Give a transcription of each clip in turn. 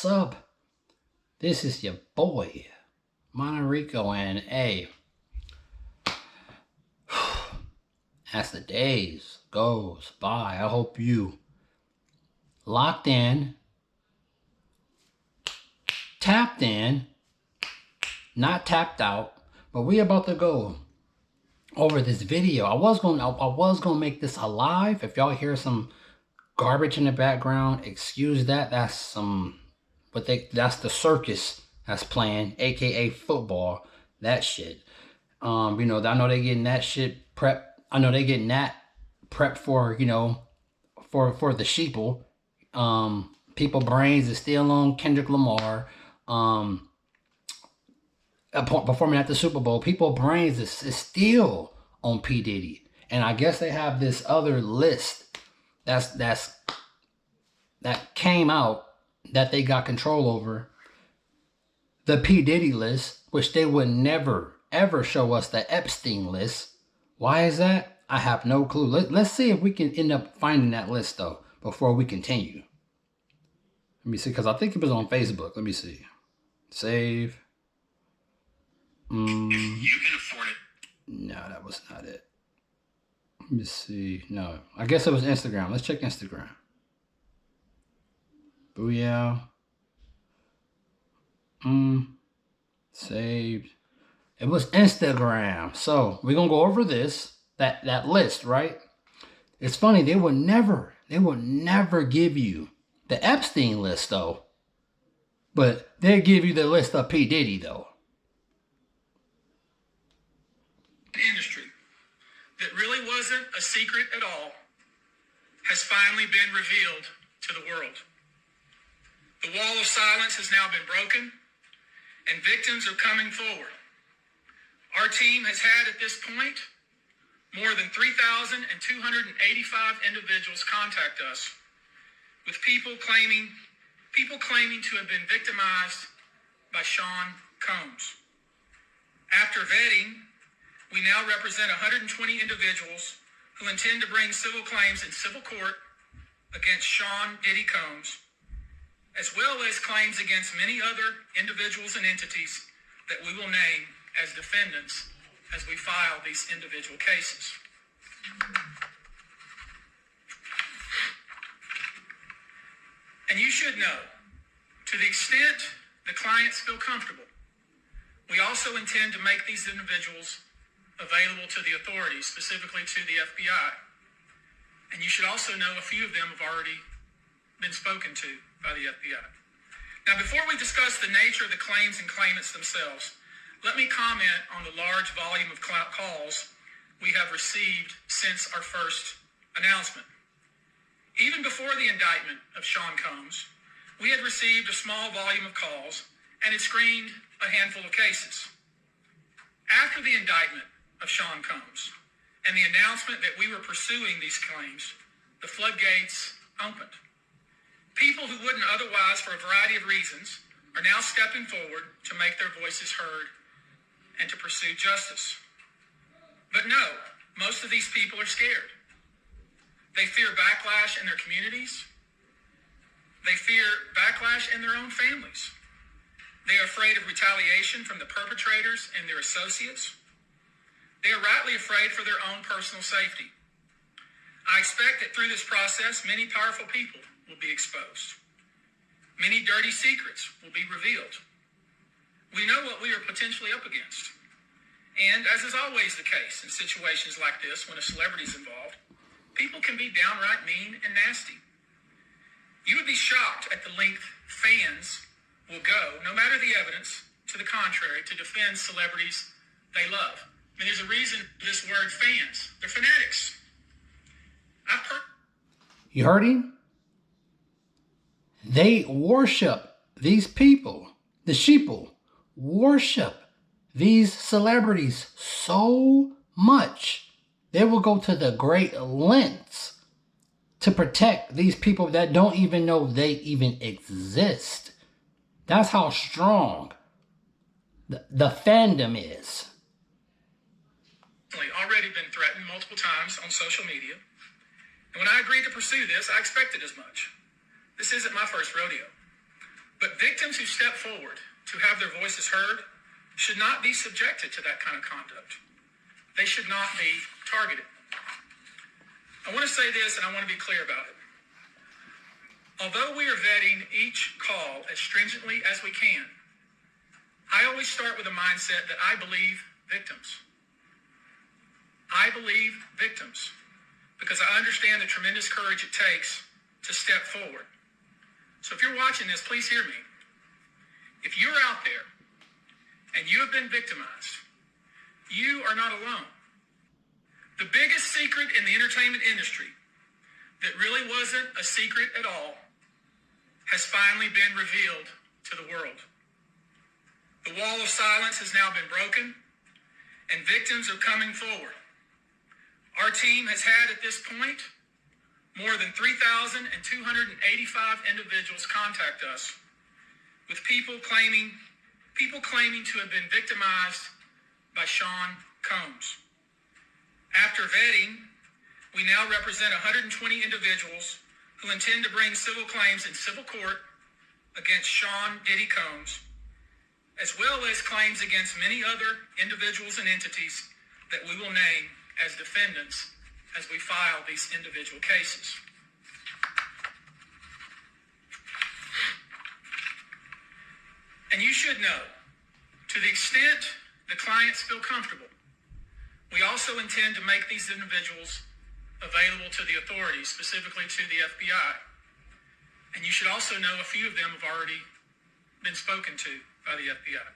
what's up? This is your boy, Monterico, and hey, as the days goes by, I hope you locked in, tapped in, not tapped out, but we about to go over this video. I was gonna make this a live. If y'all hear some garbage in the background, excuse that. That's that's the circus that's playing, aka football. That shit. I know they getting that shit prep. I know they getting that prep for, for the sheeple. People brains is still on Kendrick Lamar. Performing at the Super Bowl. People brains is still on P. Diddy. And I guess they have this other list that came out that they got control over. The P. Diddy list, which they would never, ever show us the Epstein list. Why is that? I have no clue. Let's see if we can end up finding that list, though, before we continue. Let me see, because I think it was on Facebook. Let me see. Save. If you can afford it. No, that was not it. Let me see. No, I guess it was Instagram. Let's check Instagram. Booyah. Saved. It was Instagram. So we're gonna go over that list, right? It's funny, they would never give you the Epstein list though. But they give you the list of P. Diddy though. Industry that really wasn't a secret at all has finally been revealed to the world. The wall of silence has now been broken, and victims are coming forward. Our team has had at this point more than 3,285 individuals contact us with people claiming to have been victimized by Sean Combs. After vetting, we now represent 120 individuals who intend to bring civil claims in civil court against Sean Diddy Combs, as well as claims against many other individuals and entities that we will name as defendants as we file these individual cases. And you should know, to the extent the clients feel comfortable, we also intend to make these individuals available to the authorities, specifically to the FBI. And you should also know a few of them have already been spoken to by the FBI. Now, before we discuss the nature of the claims and claimants themselves, let me comment on the large volume of calls we have received since our first announcement. Even before the indictment of Sean Combs, we had received a small volume of calls and had screened a handful of cases. After the indictment of Sean Combs and the announcement that we were pursuing these claims, the floodgates opened. People who wouldn't otherwise, for a variety of reasons, are now stepping forward to make their voices heard and to pursue justice. But no, most of these people are scared. They fear backlash in their communities. They fear backlash in their own families. They are afraid of retaliation from the perpetrators and their associates. They are rightly afraid for their own personal safety. I expect that through this process, many powerful people will be exposed. Many dirty secrets will be revealed. We know what we are potentially up against. And as is always the case in situations like this, when a celebrity is involved, people can be downright mean and nasty. You would be shocked at the length fans will go, no matter the evidence to the contrary, to defend celebrities they love. I mean, there's a reason for this word fans. They're fanatics. You heard him? They worship these people. The sheeple worship these celebrities so much. They will go to the great lengths to protect these people that don't even know they even exist. That's how strong the fandom is. Already been threatened multiple times on social media. And when I agreed to pursue this, I expected as much. This isn't my first rodeo. But step forward to have their voices heard should not be subjected to that kind of conduct. They should not be targeted. I want to say this, and I want to be clear about it. Although we are vetting each call as stringently as we can, I always start with a mindset that I believe victims. I believe victims because I understand the tremendous courage it takes to step forward. So if you're watching this, please hear me. If you're out there and you have been victimized, you are not alone. The biggest secret in the entertainment industry that really wasn't a secret at all has finally been revealed to the world. The wall of silence has now been broken, and victims are coming forward. Our team has had at this point more than 3,285 individuals contact us with people claiming to have been victimized by Sean Combs. After vetting, we now represent 120 individuals who intend to bring civil claims in civil court against Sean Diddy Combs, as well as claims against many other individuals and entities that we will name as defendants as we file these individual cases. And you should know, to the extent the clients feel comfortable, we also intend to make these individuals available to the authorities, specifically to the FBI. And you should also know a few of them have already been spoken to by the FBI.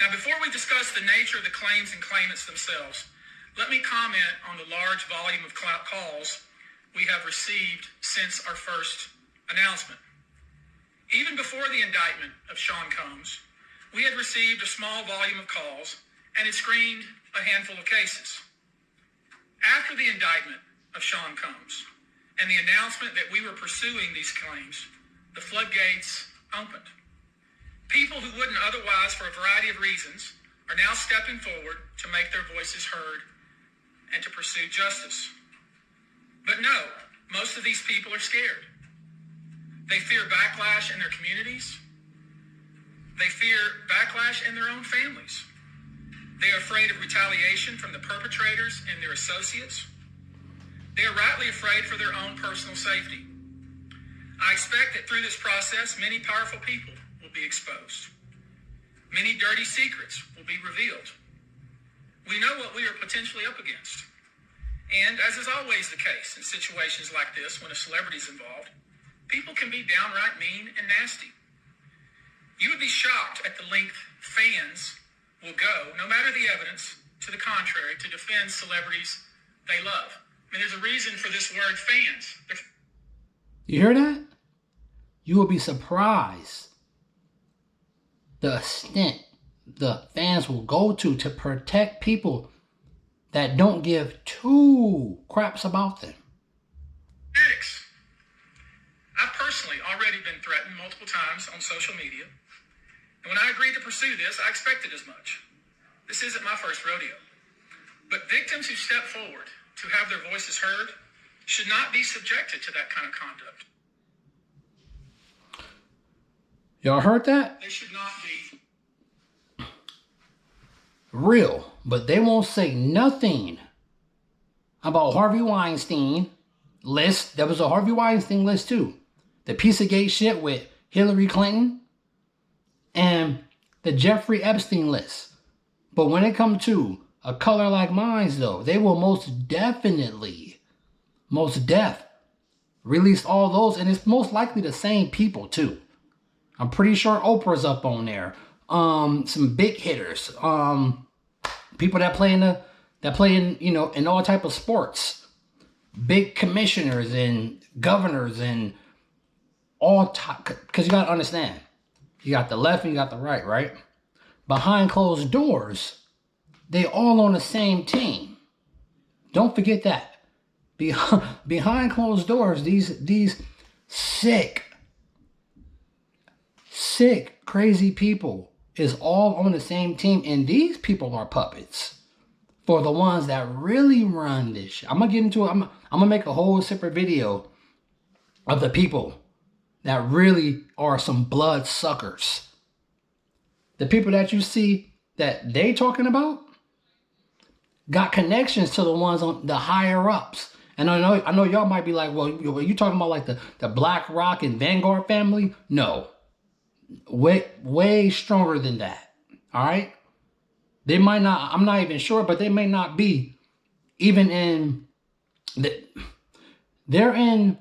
Now, before we discuss the nature of the claims and claimants themselves, let me comment on the large volume of calls we have received since our first announcement. Even before the indictment of Sean Combs, we had received a small volume of calls and had screened a handful of cases. After the indictment of Sean Combs and the announcement that we were pursuing these claims, the floodgates opened. People who wouldn't otherwise, for a variety of reasons, are now stepping forward to make their voices heard and to pursue justice. But no, most of these people are scared. They fear backlash in their communities. They fear backlash in their own families. They are afraid of retaliation from the perpetrators and their associates. They are rightly afraid for their own personal safety. I expect that through this process, many powerful people will be exposed. Many dirty secrets will be revealed. We know what we are potentially up against. And as is always the case in situations like this, when a celebrity is involved, people can be downright mean and nasty. You would be shocked at the length fans will go, no matter the evidence, to the contrary, to defend celebrities they love. I mean, there's a reason for this word fans. You hear that? You will be surprised the extent the fans will go to protect people that don't give two craps about them. Addicts. I've personally already been threatened multiple times on social media. And when I agreed to pursue this, I expected as much. This isn't my first rodeo. But victims who step forward to have their voices heard should not be subjected to that kind of conduct. Y'all heard that? They should not be. Real, but they won't say nothing about Harvey Weinstein list. There was a Harvey Weinstein list too. The Pizzagate shit with Hillary Clinton and the Jeffrey Epstein list. But when it comes to a color like mine, though, they will most definitely release all those, and it's most likely the same people too. I'm pretty sure Oprah's up on there. Some big hitters. People that play in in all type of sports. Big commissioners and governors and all type. Because you gotta understand, you got the left and you got the right, right? Behind closed doors, they all on the same team. Don't forget that. Behind closed doors, these sick, crazy people is all on the same team, and these people are puppets for the ones that really run this shit. I'm gonna get into it. I'm gonna make a whole separate video of the people that really are some blood suckers The people that you see that they talking about got connections to the ones on the higher ups. And I know y'all might be like, well, you talking about like the BlackRock and Vanguard family? No, way stronger than that. All right, they might not. I'm not even sure, but they may not be even in the. They're in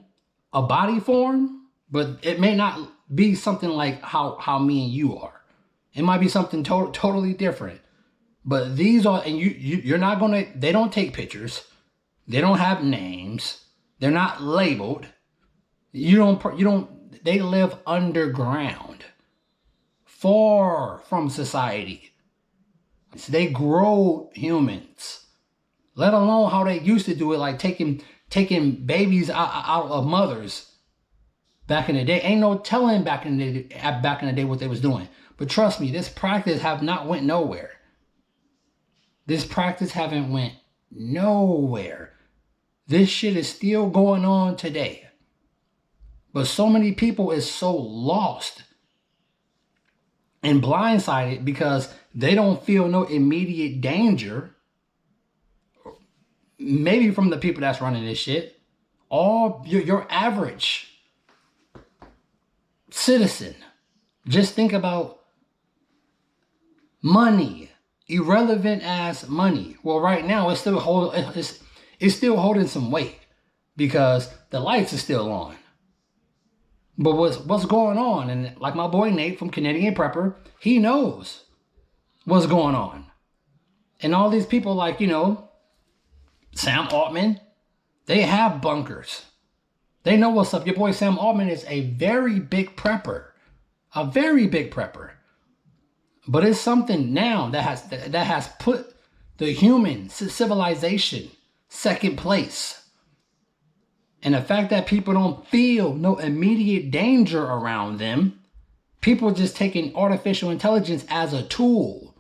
a body form, but it may not be something like how me and you are. It might be something totally different. But these are, and you're not gonna. They don't take pictures. They don't have names. They're not labeled. You don't. They live underground, far from society. So they grow humans. Let alone how they used to do it, like taking babies out of mothers back in the day. Ain't no telling back in the day what they was doing. But trust me, this practice have not went nowhere. This practice haven't went nowhere. This shit is still going on today. But so many people is so lost and blindsided because they don't feel no immediate danger. Maybe from the people that's running this shit. All your average citizen. Just think about money. Irrelevant ass money. Well, right now it's still holding some weight because the lights are still on. But what's going on? And like my boy Nate from Canadian Prepper, he knows what's going on. And all these people like, Sam Altman, they have bunkers. They know what's up. Your boy Sam Altman is a very big prepper. A very big prepper. But it's something now that has put the human civilization second place. And the fact that people don't feel no immediate danger around them, people just taking artificial intelligence as a tool.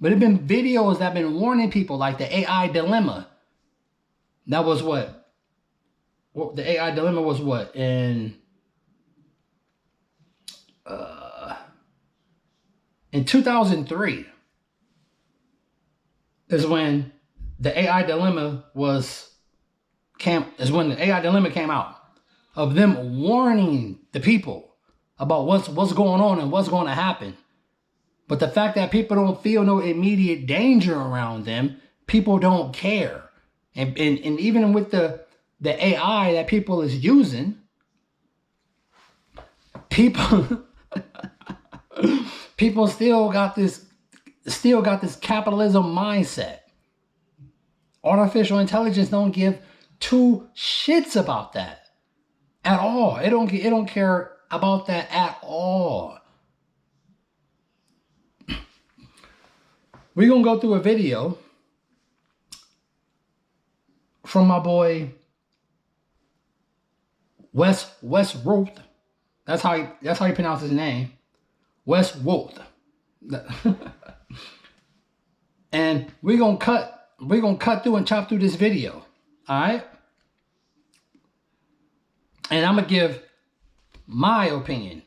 But there have been videos that have been warning people, like the AI dilemma. That was what? Well, the AI dilemma was what? In 2003 is when the AI dilemma came out, of them warning the people about what's going on and what's going to happen. But the fact that people don't feel no immediate danger around them, people don't care. And even with the AI that people is using, people people still got this capitalism mindset. Artificial intelligence don't give two shits about that at all. It don't care about that at all. We're gonna go through a video from my boy Wes Roth. That's how you pronounce his name. Wes Roth. And we're gonna cut through and chop through this video. Alright? And I'm gonna give my opinion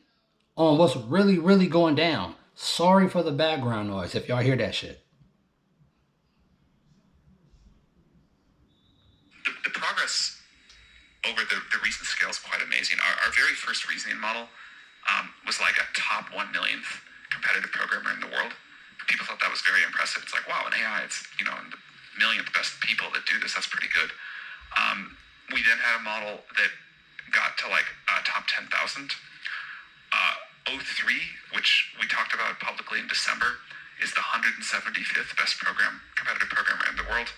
on what's really, really going down. Sorry for the background noise if y'all hear that shit. The progress over the recent scale is quite amazing. Our very first reasoning model was like a top 1 millionth competitive programmer in the world. People thought that was very impressive. It's like, wow, in AI, it's, the millionth best people that do this. That's pretty good. We then had a model that got to like top 10,000. 03, which we talked about publicly in December, is the 175th best competitive programmer in the world.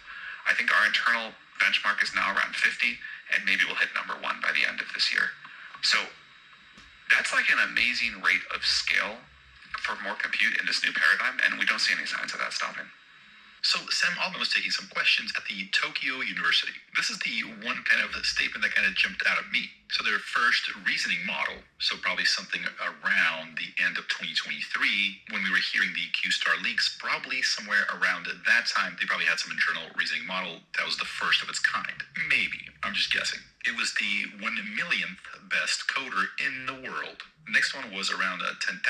I think our internal benchmark is now around 50, and maybe we'll hit number 1 by the end of this year. So that's like an amazing rate of scale for more compute in this new paradigm, and we don't see any signs of that stopping. So Sam Altman was taking some questions at the Tokyo University. This is the one kind of statement that kind of jumped out at me. So their first reasoning model, so probably something around the end of 2023, when we were hearing the Q-Star leaks, probably somewhere around that time, they probably had some internal reasoning model that was the first of its kind. Maybe. I'm just guessing. It was the 1 millionth best coder in the world. The next one was around 10,000th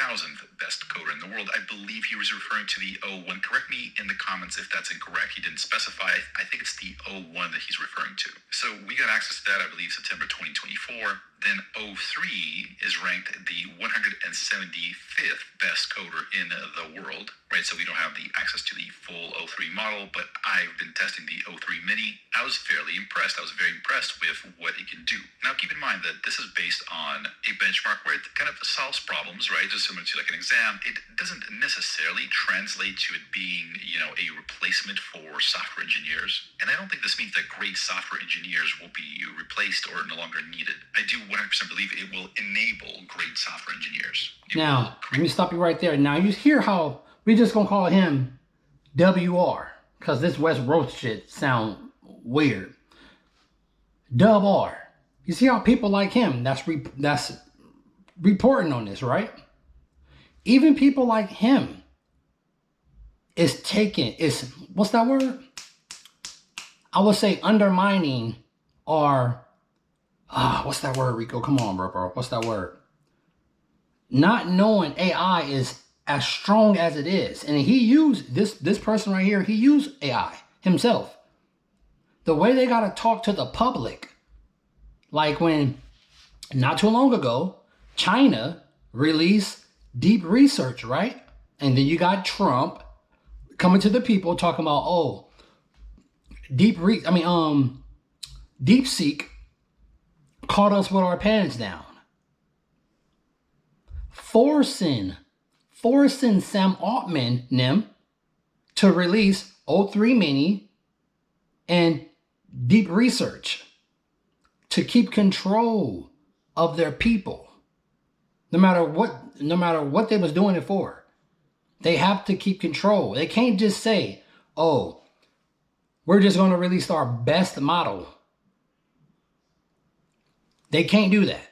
best coder in the world. I believe he was referring to the O1. Correct me in the comments if that's incorrect. He didn't specify. I think it's the O1 that he's referring to. So we got access to that, I believe, September 2024. Then O3 is ranked the 175th best coder in the world, right? So we don't have the access to the full O3 model, but I've been testing the O3 Mini. I was fairly impressed. I was very impressed with what it can do. Now, keep in mind that this is based on a benchmark where it kind of solves problems, right? Just similar to like an exam. It doesn't necessarily translate to it being, a replacement for software engineers. And I don't think this means that great software engineers will be replaced or no longer needed. I do 100% believe it will enable great software engineers. Now, let me stop you right there. Now, you hear how we just gonna call him WR, because this West Roach shit sound weird. Dub R. You see how people like him, that's reporting on this, right? Even people like him is what's that word? I would say undermining or what's that word, Rico? Come on, bro. What's that word? Not knowing AI is as strong as it is. And he used this person right here, he used AI himself. The way they gotta talk to the public, like when not too long ago, China released deep research, right? And then you got Trump coming to the people talking about, DeepSeek caught us with our pants down. Forcing Sam Altman to release O3 Mini and deep research to keep control of their people. No matter what they was doing it for. They have to keep control. They can't just say, we're just going to release our best model. They can't do that.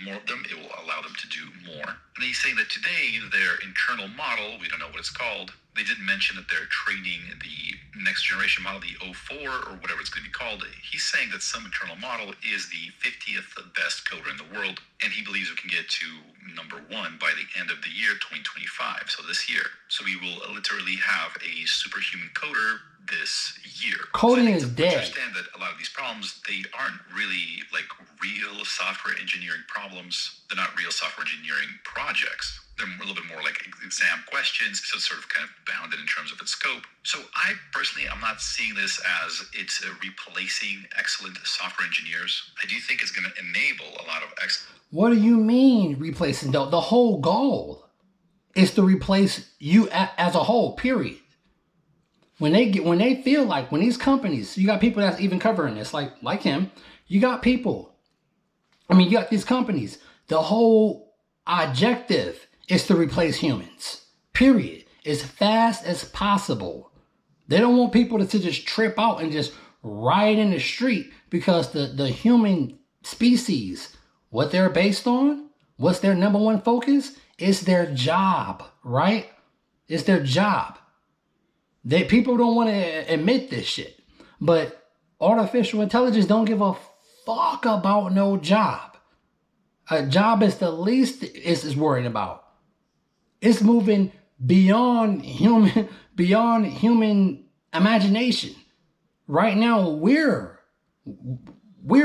More of them, it will allow them to do more. And he's saying that today, their internal model, we don't know what it's called, they did mention that they're training the next generation model, the O4 or whatever it's going to be called. He's saying that some internal model is the 50th best coder in the world, and he believes we can get to number 1 by the end of the year 2025, so this year. So we will literally have a superhuman coder this year. Coding is dead. Understand that a lot of these problems, they aren't really like real software engineering problems. They're not real software engineering projects. They're a little bit more like exam questions, so it's sort of kind of bounded in terms of its scope. So I personally, I'm not seeing this as it's replacing excellent software engineers. I do think it's going to enable a lot of excellent. What do you mean replacing? The whole goal is to replace you as a whole, period. When they feel like, when these companies, you got people that's even covering this, like him, you got these companies, the whole objective is to replace humans, period, as fast as possible. They don't want people to just trip out and just ride in the street, because the human species, what they're based on, what's their number one focus, is their job, right? It's their job. People don't want to admit this shit, but artificial intelligence don't give a fuck about no job. A job is the least it's worried about. It's moving beyond human imagination. Right now, we're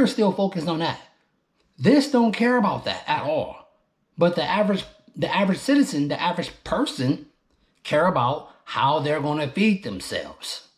still focused on that. This don't care about that at all. But the average citizen, the average person, care about how they're going to feed themselves.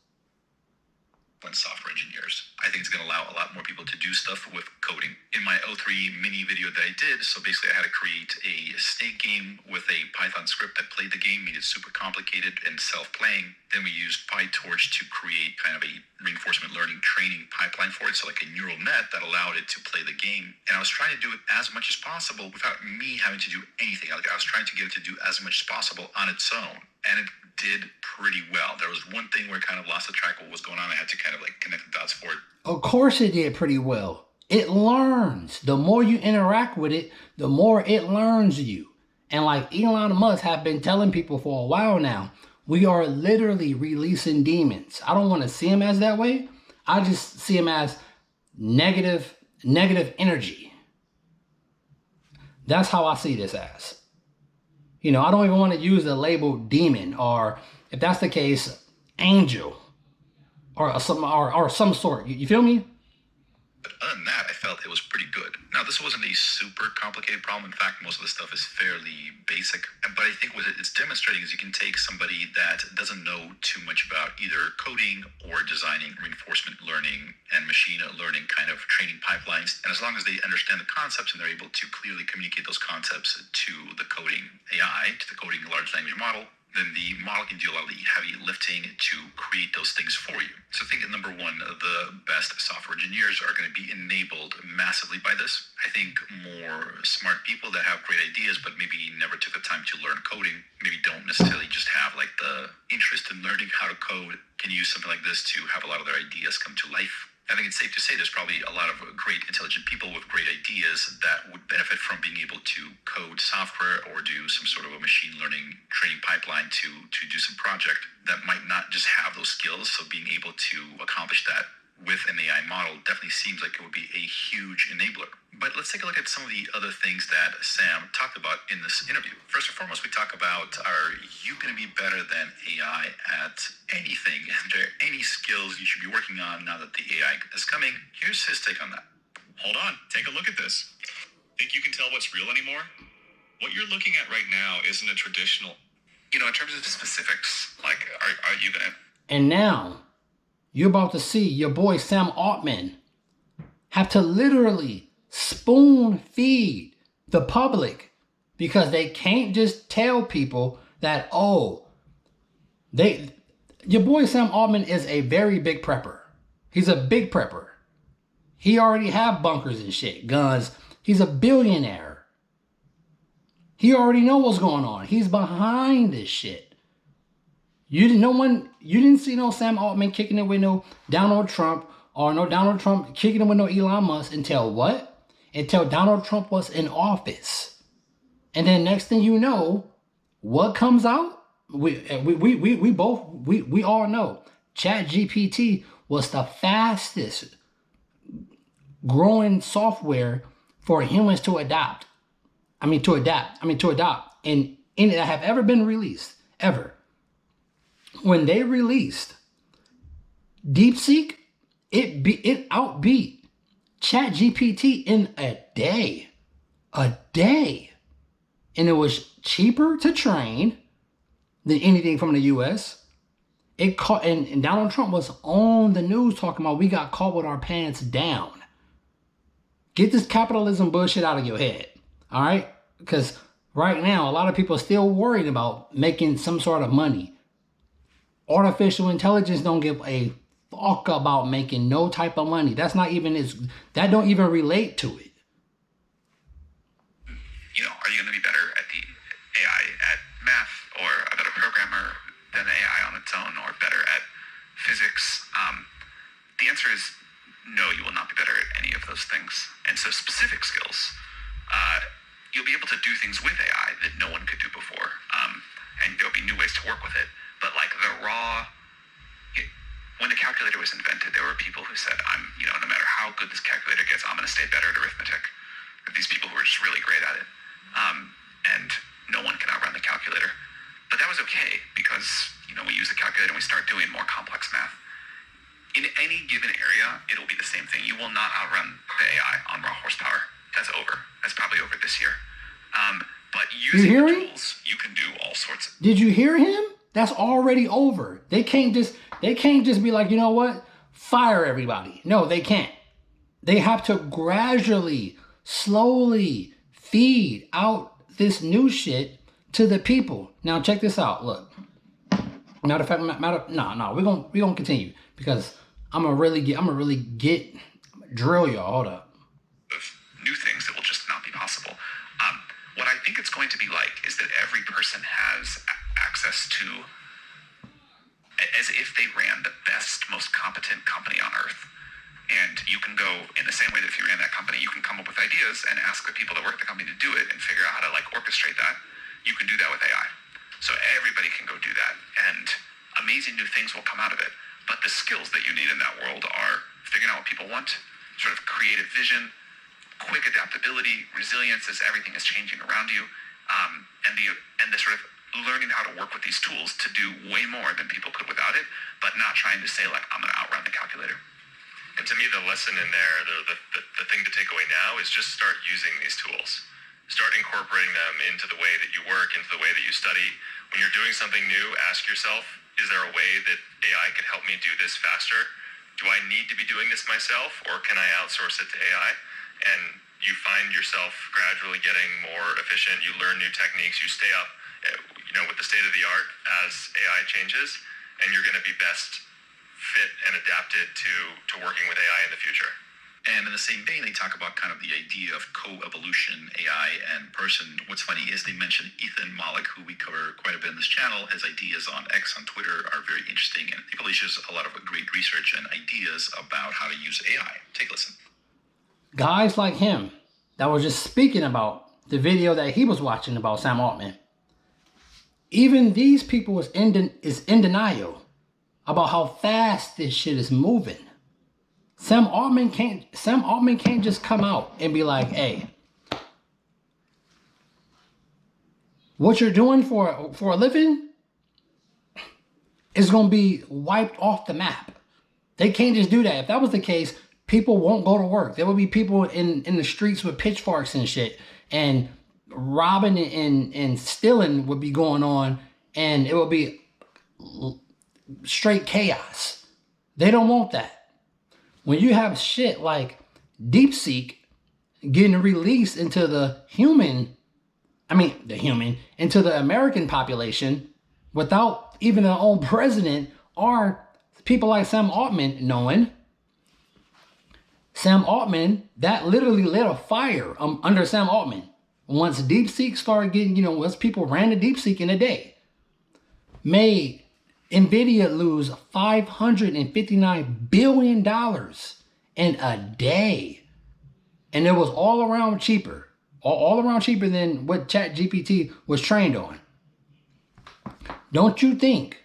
Software engineers. I think it's going to allow a lot more people to do stuff with coding. In my O3 mini video that I did, so basically I had to create a snake game with a Python script that played the game, made it super complicated and self-playing. Then we used PyTorch to create kind of a reinforcement learning training pipeline for it, so like a neural net that allowed it to play the game. And I was trying to do it as much as possible without me having to do anything. Like I was trying to get it to do as much as possible on its own. And it did pretty well. There was one thing where I kind of lost the track of what was going on. I had to kind of like connect the dots for it. Of course it did pretty well. It learns. The more you interact with it, the more it learns you. And like Elon Musk have been telling people for a while now, we are literally releasing demons. I don't want to see him as that way. I just see him as negative energy. That's how I see this as. You know, I don't even want to use the label demon, or if that's the case, angel, or some sort. You feel me? But other than that, I felt it was pretty good. Now, this wasn't a super complicated problem. In fact, most of the stuff is fairly basic. But I think what it's demonstrating is you can take somebody that doesn't know too much about either coding or designing reinforcement learning and machine learning kind of training pipelines. And as long as they understand the concepts and they're able to clearly communicate those concepts to the coding AI, to the coding large language model, then the model can do a lot of the heavy lifting to create those things for you. So I think, number one, the best software engineers are going to be enabled massively by this. I think more smart people that have great ideas but maybe never took the time to learn coding, maybe don't necessarily just have like the interest in learning how to code, can use something like this to have a lot of their ideas come to life. I think it's safe to say there's probably a lot of great, intelligent people with great ideas that would benefit from being able to code software or do some sort of a machine learning training pipeline to do some project that might not just have those skills. So being able to accomplish that with an AI model definitely seems like it would be a huge enabler. But let's take a look at some of the other things that Sam talked about in this interview. First and foremost, we talk about, are you going to be better than AI at anything? Are there any skills you should be working on now that the AI is coming? Here's his take on that. Hold on, take a look at this. Think you can tell what's real anymore? What you're looking at right now isn't a traditional... You know, in terms of the specifics, like, are you going to... And now, you're about to see your boy Sam Altman have to literally spoon feed the public because they can't just tell people that, oh, your boy Sam Altman is a very big prepper. He's a big prepper. He already have bunkers and shit, guns. He's a billionaire. He already know what's going on. He's behind this shit. You didn't see no Sam Altman kicking it with no Donald Trump, or no Donald Trump kicking it with no Elon Musk until what? Until Donald Trump was in office. And then next thing you know, what comes out? We all know ChatGPT was the fastest growing software for humans to adopt. To adopt and that have ever been released, ever. When they released DeepSeek, it outbeat ChatGPT in a day. And it was cheaper to train than anything from the US. And Donald Trump was on the news talking about we got caught with our pants down. Get this capitalism bullshit out of your head. All right? Because right now, a lot of people are still worried about making some sort of money. Artificial intelligence don't give a fuck about making no type of money. That don't even relate to it. You know, are you going to be better at the AI at math, or a better programmer than AI on its own, or better at physics? The answer is no, you will not be better at any of those things. And so specific skills, you'll be able to do things with AI that no one could do before. And there'll be new ways to work with it. But like when the calculator was invented, there were people who said, no matter how good this calculator gets, I'm going to stay better at arithmetic. These people who are just really great at it. And no one can outrun the calculator. But that was okay because, we use the calculator and we start doing more complex math. In any given area, it'll be the same thing. You will not outrun the AI on raw horsepower. That's over. That's probably over this year. But using the tools, you can do all sorts of... Did you hear him? That's already over. They can't just be like, you know what? Fire everybody. No, they can't. They have to gradually, slowly feed out this new shit to the people. Now check this out. Look. Matter of fact, we're gonna continue because I'm gonna really drill y'all. Hold up. Of new things that will just not be possible. What I think it's going to be like is that every person has access to, as if they ran the best, most competent company on earth. And you can go in the same way that if you ran that company, you can come up with ideas and ask the people that work at the company to do it and figure out how to orchestrate that. You can do that with AI. So everybody can go do that. And amazing new things will come out of it. But the skills that you need in that world are figuring out what people want, sort of creative vision, quick adaptability, resilience as everything is changing around you, and the sort of learning how to work with these tools to do way more than people could without it, but not trying to say like, I'm going to outrun the calculator. And to me, the lesson in there, the thing to take away now is just start using these tools. Start incorporating them into the way that you work, into the way that you study. When you're doing something new, ask yourself, is there a way that AI could help me do this faster? Do I need to be doing this myself, or can I outsource it to AI? And you find yourself gradually getting more efficient. You learn new techniques. You stay up, with the state of the art as AI changes, and you're going to be best fit and adapted to working with AI in the future. And in the same vein, they talk about kind of the idea of co-evolution, AI and person. What's funny is they mention Ethan Malik, who we cover quite a bit in this channel. His ideas on X on Twitter are very interesting, and he publishes a lot of great research and ideas about how to use AI. Take a listen. Guys like him that was just speaking about the video that he was watching about Sam Altman. Even these people is in denial about how fast this shit is moving. Sam Altman can't just come out and be like, hey, what you're doing for a living is going to be wiped off the map. They can't just do that. If that was the case, people won't go to work. There will be people in the streets with pitchforks and shit, and robbing and stealing would be going on, and it would be straight chaos. They don't want that. When you have shit like DeepSeek getting released into into the American population without even their own president or people like Sam Altman knowing, Sam Altman, that literally lit a fire under Sam Altman. Once DeepSeek started getting, once people ran to DeepSeek in a day, made NVIDIA lose $559 billion in a day. And it was all around cheaper than what ChatGPT was trained on. Don't you think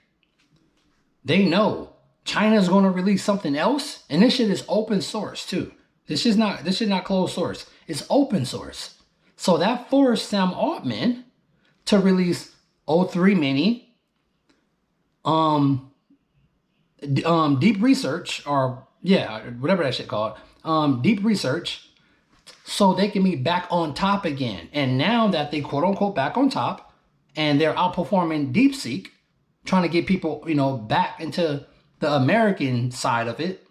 they know China's going to release something else? And this shit is open source too. This is not closed source. It's open source. So that forced Sam Altman to release O3 Mini, deep research, or whatever that shit called, deep research, so they can be back on top again. And now that they quote unquote back on top, and they're outperforming DeepSeek, trying to get people, back into the American side of it,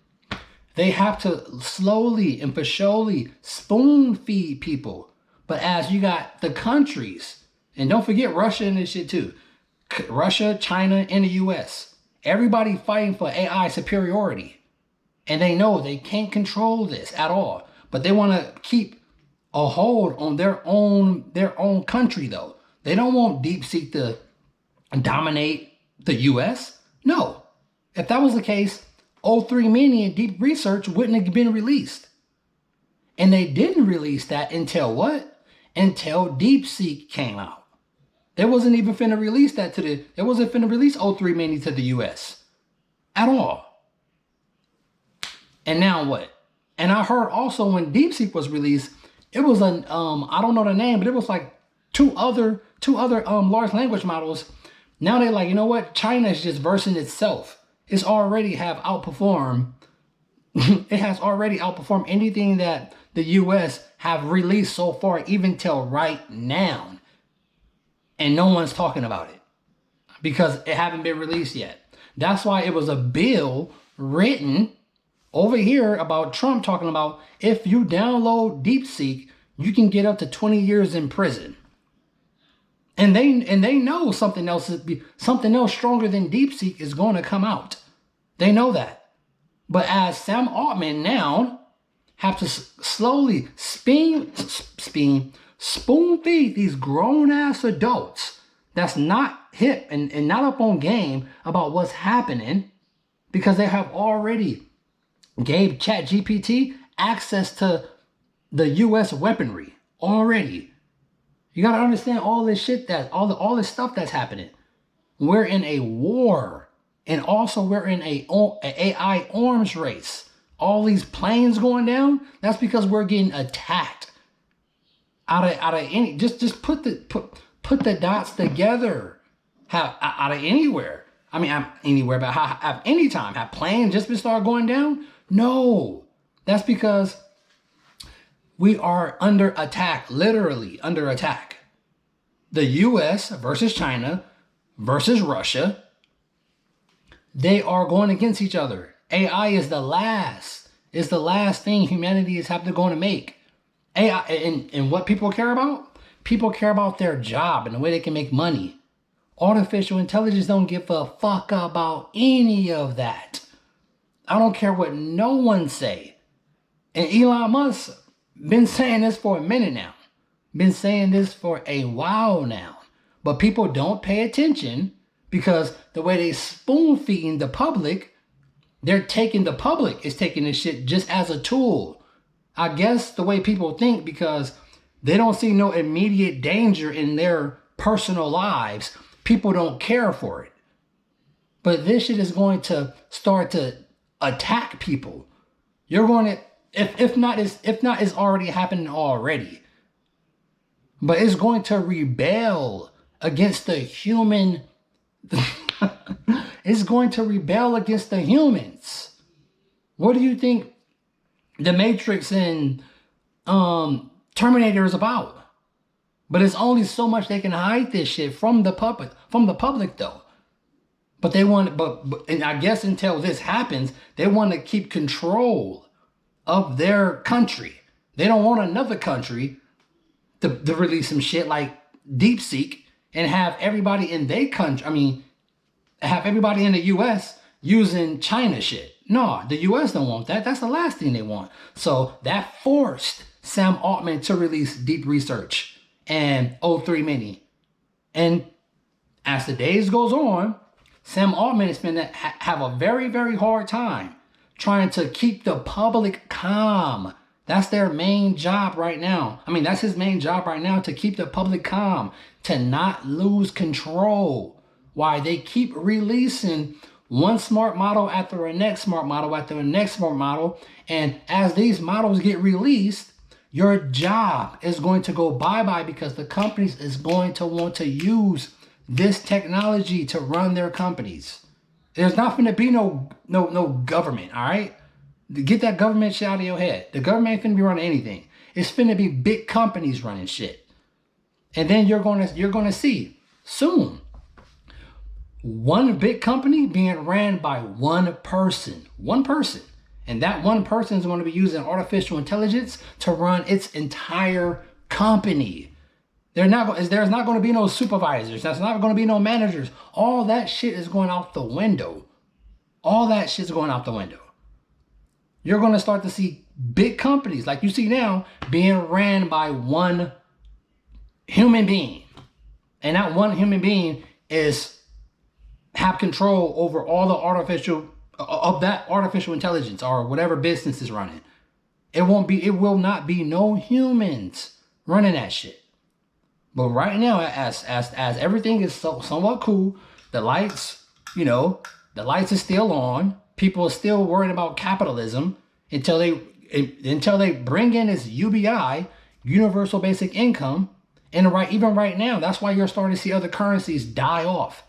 they have to slowly and surely spoon feed people. But as you got the countries, and don't forget Russia and this shit too, Russia, China, and the US, everybody fighting for AI superiority. And they know they can't control this at all. But they want to keep a hold on their own country though. They don't want DeepSeek to dominate the US. No. If that was the case, O3 Mini and Deep Research wouldn't have been released. And they didn't release that until what? Until DeepSeek came out. They wasn't even finna release that they wasn't finna release O3 Mini to the US at all. And now what? And I heard also when DeepSeek was released, it was I don't know the name, but it was like two other large language models. Now they're like, you know what? China is just versing itself. It has already outperformed anything that the US have released so far, even till right now. And no one's talking about it because it haven't been released yet. That's why it was a bill written over here about Trump talking about if you download DeepSeek, you can get up to 20 years in prison. And they know something else stronger than DeepSeek is going to come out. They know that. But as Sam Altman now have to slowly spoon feed these grown ass adults that's not hip and not up on game about what's happening, because they have already gave ChatGPT access to the US weaponry already. You gotta understand all this shit all this stuff that's happening. We're in a war, and also we're in a AI arms race all these planes going down, that's because we're getting attacked. Out of any, just put the dots together. Out of anywhere. I mean, I'm anywhere, but have any time have planes just been start going down? No, that's because we are under attack, literally under attack. The U.S. versus China versus Russia. They are going against each other. AI is the last thing humanity is going to make. AI and what people care about? People care about their job and the way they can make money. Artificial intelligence don't give a fuck about any of that. I don't care what no one say. And Elon Musk been saying this for a minute now. Been saying this for a while now. But people don't pay attention because the way they spoon feeding the public, the public is taking this shit just as a tool. I guess the way people think, because they don't see no immediate danger in their personal lives, people don't care for it. But this shit is going to start to attack people. You're going to, if not, it's already happening already. But it's going to rebel against the human. It's going to rebel against the humans. What do you think The Matrix and Terminator is about? But it's only so much they can hide this shit from the public though. But they want, and I guess until this happens, they want to keep control of their country. They don't want another country to release some shit like DeepSeek and have everybody in their country, have everybody in the US using China shit. No, the US don't want that. That's the last thing they want. So that forced Sam Altman to release Deep Research and O3 Mini. And as the days goes on, Sam Altman is going to have a very, very hard time trying to keep the public calm. That's their main job right now. That's his main job right now, to keep the public calm, to not lose control. Why they keep releasing one smart model after the next smart model after the next smart model. And as these models get released, your job is going to go bye-bye because the companies is going to want to use this technology to run their companies. There's not going to be no government, all right? Get that government shit out of your head. The government ain't finna be running anything. It's finna be big companies running shit. And then you're gonna see soon one big company being ran by one person. And that one person is going to be using artificial intelligence to run its entire company. There's not going to be no supervisors. There's not going to be no managers. All that shit is going out the window. All that shit's going out the window. You're going to start to see big companies like you see now being ran by one human being. And that one human being have control over all the artificial intelligence or whatever business is running. It will not be no humans running that shit. But right now, as everything is somewhat cool, the lights are still on. People are still worried about capitalism until they bring in this UBI, universal basic income. And even right now, that's why you're starting to see other currencies die off.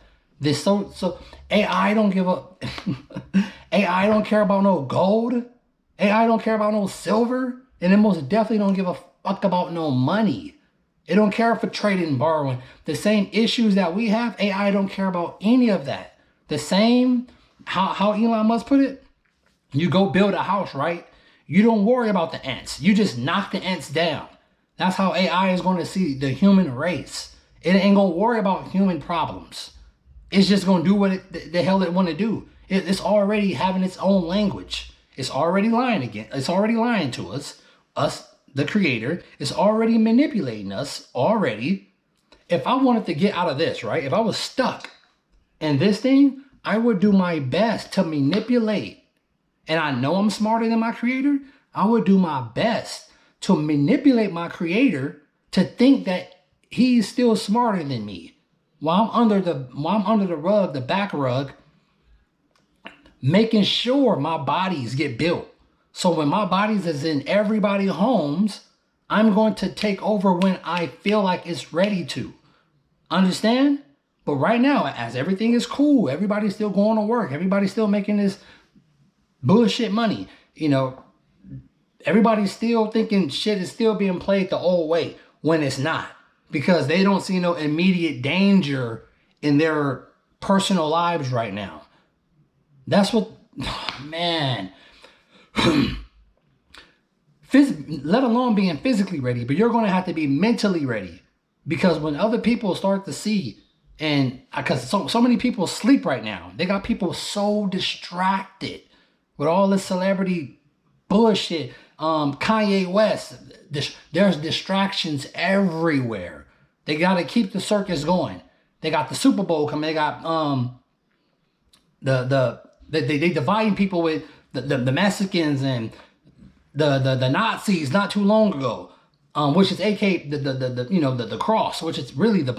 So AI don't give up. AI don't care about no gold. AI don't care about no silver. And it most definitely don't give a fuck about no money. It don't care for trading and borrowing. The same issues that we have, AI don't care about any of that. The same, how Elon Musk put it, you go build a house, right? You don't worry about the ants. You just knock the ants down. That's how AI is going to see the human race. It ain't going to worry about human problems. It's just going to do what the hell it want to do. It's already having its own language. It's already lying again. It's already lying to us, the creator. It's already manipulating us already. If I wanted to get out of this, right? If I was stuck in this thing, I would do my best to manipulate. And I know I'm smarter than my creator. I would do my best to manipulate my creator to think that he's still smarter than me. While I'm under the rug, the back rug, making sure my bodies get built. So when my bodies is in everybody's homes, I'm going to take over when I feel like it's ready to. Understand? But right now, as everything is cool, everybody's still going to work, everybody's still making this bullshit money, everybody's still thinking shit is still being played the old way when it's not. Because they don't see no immediate danger in their personal lives right now. That's what, man. Let alone being physically ready, but you're going to have to be mentally ready. Because when other people start to see, and because so many people sleep right now, they got people so distracted with all this celebrity bullshit. Kanye West, there's distractions everywhere. They got to keep the circus going. They got the Super Bowl coming. They got they dividing people with the Mexicans and the Nazis not too long ago, which is AK the cross, which is really the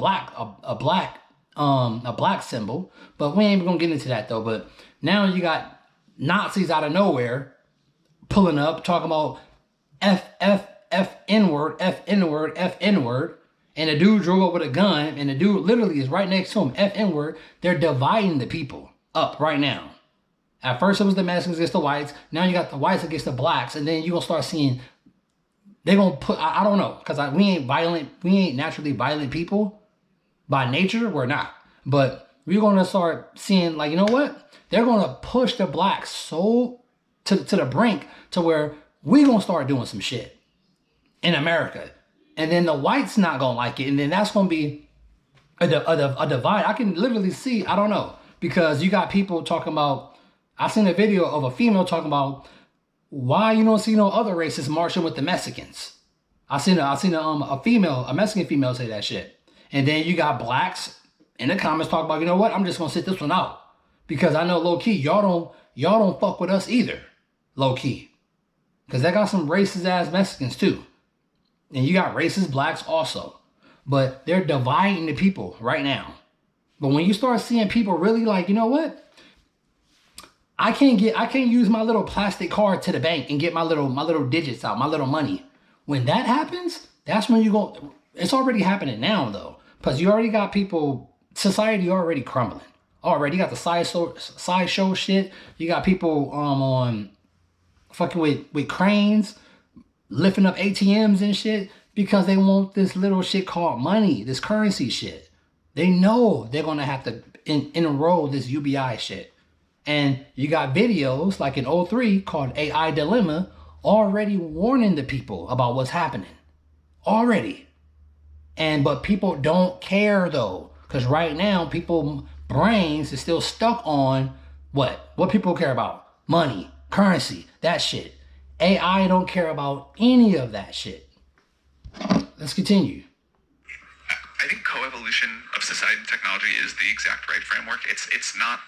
a black symbol. But we ain't even gonna get into that though. But now you got Nazis out of nowhere pulling up talking about F N-word, F N-word, F N-word. And the dude drove up with a gun, and the dude literally is right next to him, F N-word. They're dividing the people up right now. At first it was the Mexicans against the whites. Now you got the whites against the blacks. And then you're going to start seeing, they're going to put, I don't know, because we ain't naturally violent people. By nature, we're not. But we're going to start seeing, like, you know what? They're going to push the blacks so to the brink to where we're going to start doing some shit in America. And then the whites not going to like it. And then that's going to be a divide. I can literally see, I don't know. Because you got people talking about, I seen a video of a female talking about why you don't see no other races marching with the Mexicans. I seen a Mexican female say that shit. And then you got blacks in the comments talking about, you know what, I'm just gonna sit this one out. Because I know low key, y'all don't fuck with us either. Low key. Because they got some racist ass Mexicans too. And you got racist blacks also. But they're dividing the people right now. But when you start seeing people really like, you know what? I can't use my little plastic card to the bank and get my little digits out, my little money. When that happens, that's when you go. It's already happening now though. Because you already got people, society already crumbling. Already, you got the sideshow shit. You got people on fucking with cranes, lifting up ATMs and shit because they want this little shit called money, this currency shit. They know they're going to have to enroll this UBI shit. And you got videos like in 03 called AI Dilemma already warning the people about what's happening. Already. But people don't care though. Because right now, people's brains is still stuck on what? What people care about? Money, currency, that shit. AI don't care about any of that shit. Let's continue. I think coevolution of society and technology is the exact right framework. It's not.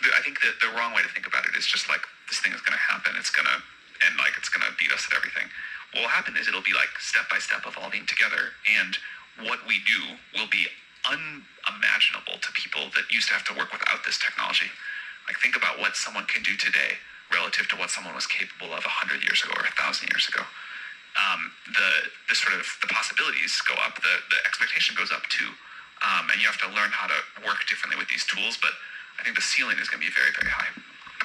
I think that the wrong way to think about it is just like this thing is going to happen. It's going to end like it's going to beat us at everything. What will happen is it'll be like step by step evolving together, and what we do will be unimaginable to people that used to have to work without this technology. Like think about what someone can do today relative to what someone was capable of 100 years ago or 1,000 years ago. The sort of the possibilities go up, the expectation goes up too, and you have to learn how to work differently with these tools. But I think the ceiling is going to be very, very high.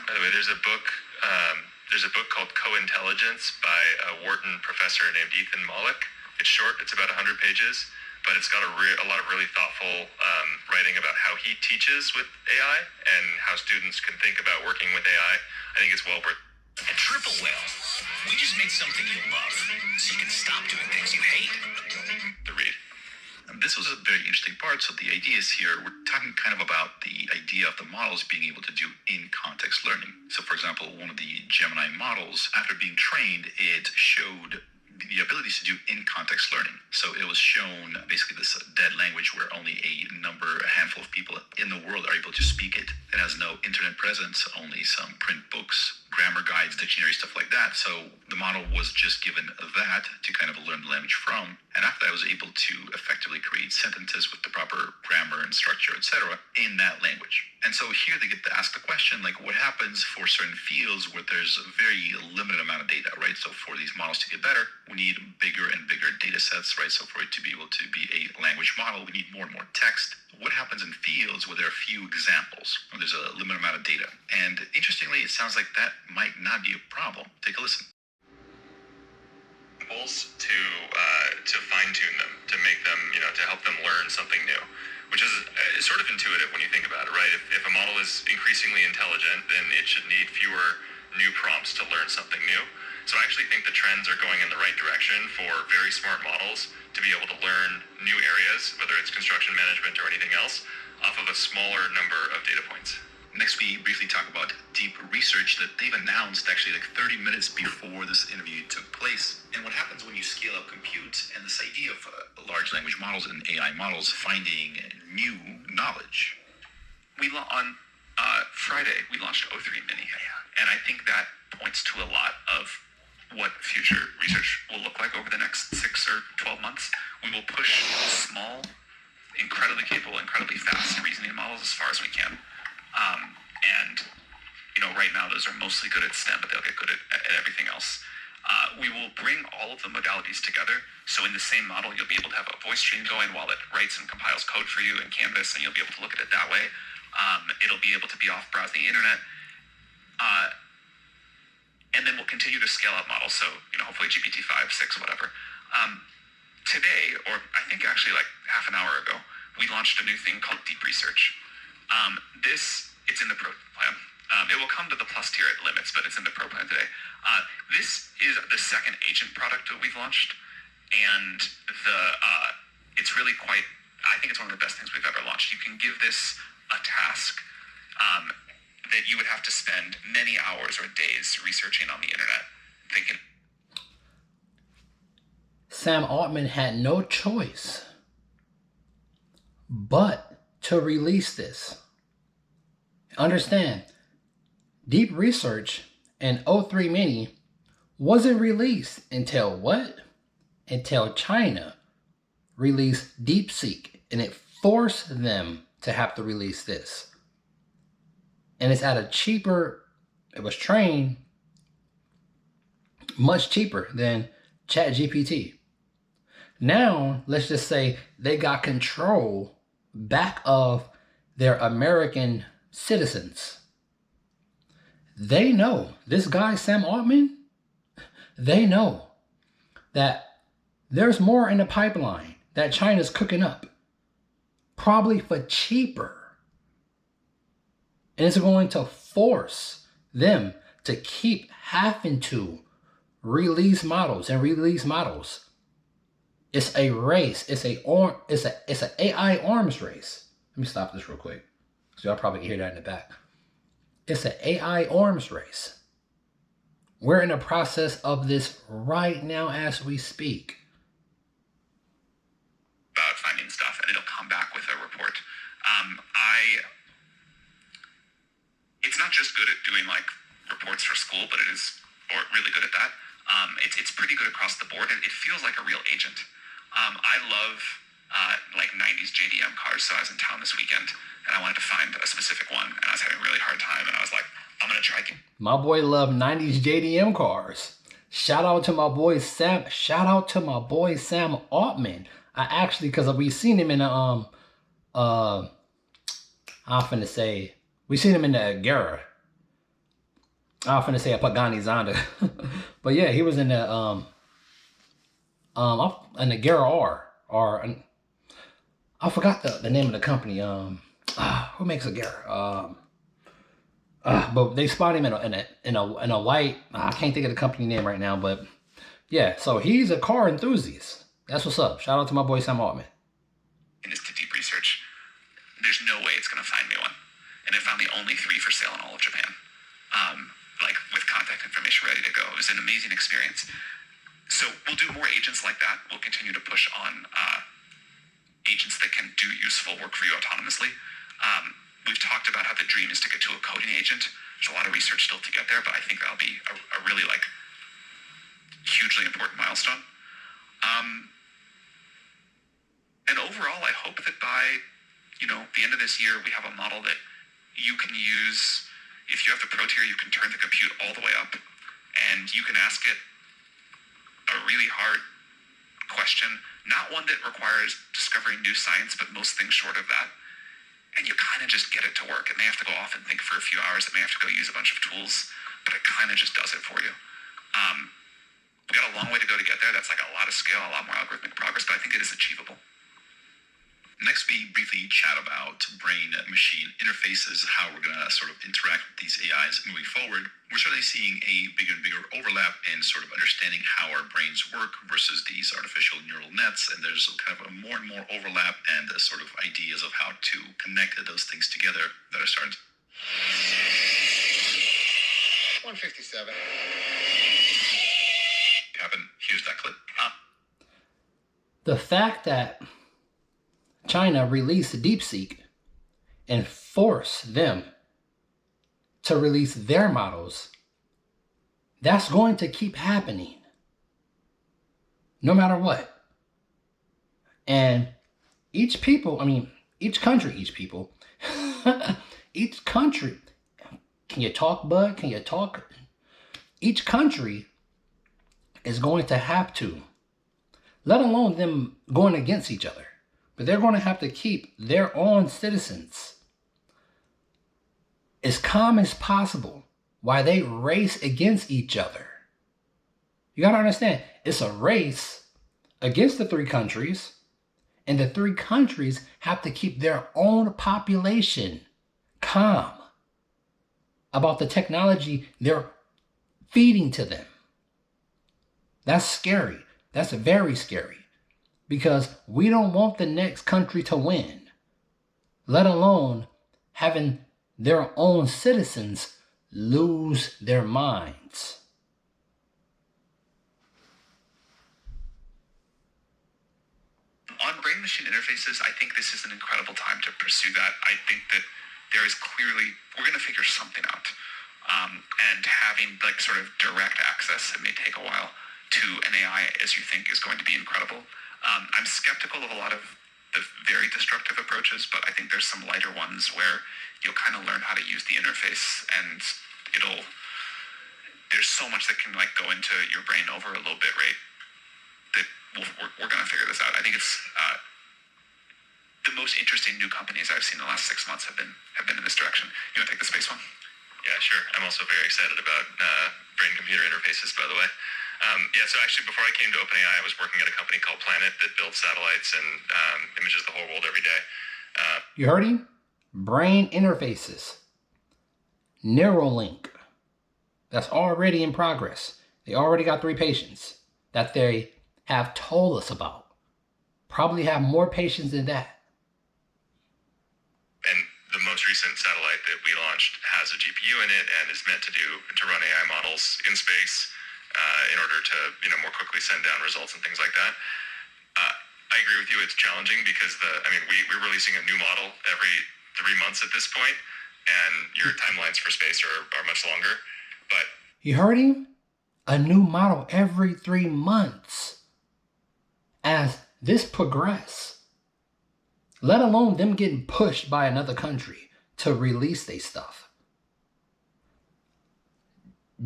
By the way, there's a book called Co-Intelligence by a Wharton professor named Ethan Mollick. It's short, it's about 100 pages, but it's got a lot of really thoughtful writing about how he teaches with AI and how students can think about working with AI. I think it's well worth. At Triple Whale, we just make something you love, so you can stop doing things you hate. To read. This was a very interesting part. So the idea is here, we're talking kind of about the idea of the models being able to do in-context learning. So for example, one of the Gemini models, after being trained, it showed the abilities to do in-context learning. So it was shown basically this dead language where only a handful of people in the world are able to speak it. It has no internet presence, only some print books, grammar guides, dictionaries, stuff like that. So the model was just given that to kind of learn the language from. And after that, I was able to effectively create sentences with the proper grammar and structure, etc., in that language. And so here they get to ask the question, like, what happens for certain fields where there's a very limited amount of data, right? So for these models to get better, we need bigger and bigger data sets, right? So for it to be able to be a language model, we need more and more text. What happens in fields where there are few examples, where there's a limited amount of data? And interestingly, it sounds like that might not be a problem. Take a listen. To fine tune them, to make them, to help them learn something new, which is sort of intuitive when you think about it, right? If a model is increasingly intelligent, then it should need fewer new prompts to learn something new. So I actually think the trends are going in the right direction for very smart models to be able to learn new areas, whether it's construction management or anything else, off of a smaller number of data points. Next, we briefly talk about deep research that they've announced actually like 30 minutes before this interview took place. And what happens when you scale up compute and this idea of large language models and AI models finding new knowledge. On Friday, we launched O3 Mini. And I think that points to a lot of what future research will look like over the next 6 or 12 months. We will push small, incredibly capable, incredibly fast reasoning models as far as we can. Right now those are mostly good at STEM, but they'll get good at everything else. We will bring all of the modalities together. So in the same model, you'll be able to have a voice stream going while it writes and compiles code for you in Canvas, and you'll be able to look at it that way. It'll be able to be off browsing the internet. And then we'll continue to scale up models. So, hopefully GPT-5, 6, whatever. Today, or I think actually like half an hour ago, we launched a new thing called Deep Research. It's in the Pro plan. It will come to the Plus tier at limits, but it's in the Pro plan today. This is the second agent product that we've launched, and it's really quite, I think it's one of the best things we've ever launched. You can give this a task that you would have to spend many hours or days researching on the internet, thinking. Sam Altman had no choice but to release this. Understand, Deep Research and O3 Mini wasn't released until what? Until China released DeepSeek, and it forced them to have to release this. And it's at a cheaper, it was trained much cheaper than ChatGPT. Now, let's just say they got control back of their American citizens. They know, this guy, Sam Altman, they know that there's more in the pipeline that China's cooking up, probably for cheaper. And it's going to force them to keep having to release models and release models. It's a race. It's an AI arms race. Let me stop this real quick, so y'all probably can hear that in the back. It's an AI arms race. We're in the process of this right now as we speak. About finding stuff, and it'll come back with a report. It's not just good at doing like reports for school, but it is, or really good at that. It's pretty good across the board, and it feels like a real agent. I love like 90s JDM cars, so I was in town this weekend, and I wanted to find a specific one, and I was having a really hard time, and I was like, I'm gonna try. My boy loved 90s JDM cars. Shout out to my boy Sam. Shout out to my boy Sam Altman. I actually, because we seen him in the I'm finna say, we seen him in the Agera. I'm finna say a Pagani Zonda. But yeah, he was in the an Agera R. I forgot the name of the company. Who makes Agera? But they spot him in a white. I can't think of the company name right now, but yeah. So he's a car enthusiast. That's what's up. Shout out to my boy Sam Altman. And it's to Deep Research. There's no way it's gonna find me one. And it found the only 3 for sale in all of Japan. Like with contact information ready to go. It was an amazing experience. So we'll do more agents like that. We'll continue to push on agents that can do useful work for you autonomously. We've talked about how the dream is to get to a coding agent. There's a lot of research still to get there, but I think that'll be a really like hugely important milestone. And overall, I hope that by, the end of this year, we have a model that you can use. If you have the Pro tier, you can turn the compute all the way up, and you can ask it a really hard question, not one that requires discovering new science, but most things short of that. And you kind of just get it to work. It may have to go off and think for a few hours. It may have to go use a bunch of tools, but it kind of just does it for you. We've got a long way to go to get there. That's like a lot of scale, a lot more algorithmic progress, but I think it is achievable. Next, we briefly chat about brain-machine interfaces, how we're going to sort of interact with these AIs moving forward. We're certainly seeing a bigger and bigger overlap in sort of understanding how our brains work versus these artificial neural nets, and there's kind of a more and more overlap and sort of ideas of how to connect those things together that are starting to 157. happen. Here's that clip. The fact that China released DeepSeek and forced them to release their models, that's going to keep happening no matter what. And each country, can you talk, bud? Can you talk? Each country is going to have to, let alone them going against each other, but they're going to have to keep their own citizens as calm as possible while they race against each other. You got to understand, it's a race against the three countries, and the three countries have to keep their own population calm about the technology they're feeding to them. That's scary. That's very scary, because we don't want the next country to win, let alone having their own citizens lose their minds. On brain-machine interfaces, I think this is an incredible time to pursue that. I think that there is clearly, we're going to figure something out. And having like sort of direct access, it may take a while, to an AI as you think is going to be incredible. I'm skeptical of a lot of the very destructive approaches, but I think there's some lighter ones where you'll kind of learn how to use the interface, and there's so much that can like go into your brain over a low bit rate that we're going to figure this out. I think it's the most interesting new companies I've seen in the last 6 months have been in this direction. You want to take the space one? Yeah, sure. I'm also very excited about brain-computer interfaces, by the way. So actually, before I came to OpenAI, I was working at a company called Planet that builds satellites and images the whole world every day. You heard him? Brain interfaces. Neuralink. That's already in progress. They already got 3 patients that they have told us about. Probably have more patients than that. And the most recent satellite that we launched has a GPU in it and is meant to run AI models in space in order to more quickly send down results and things like that. I agree with you. It's challenging because we're releasing a new model every 3 months at this point, and your timelines for space are much longer. But you heard him? A new model every 3 months. As this progress, let alone them getting pushed by another country to release their stuff.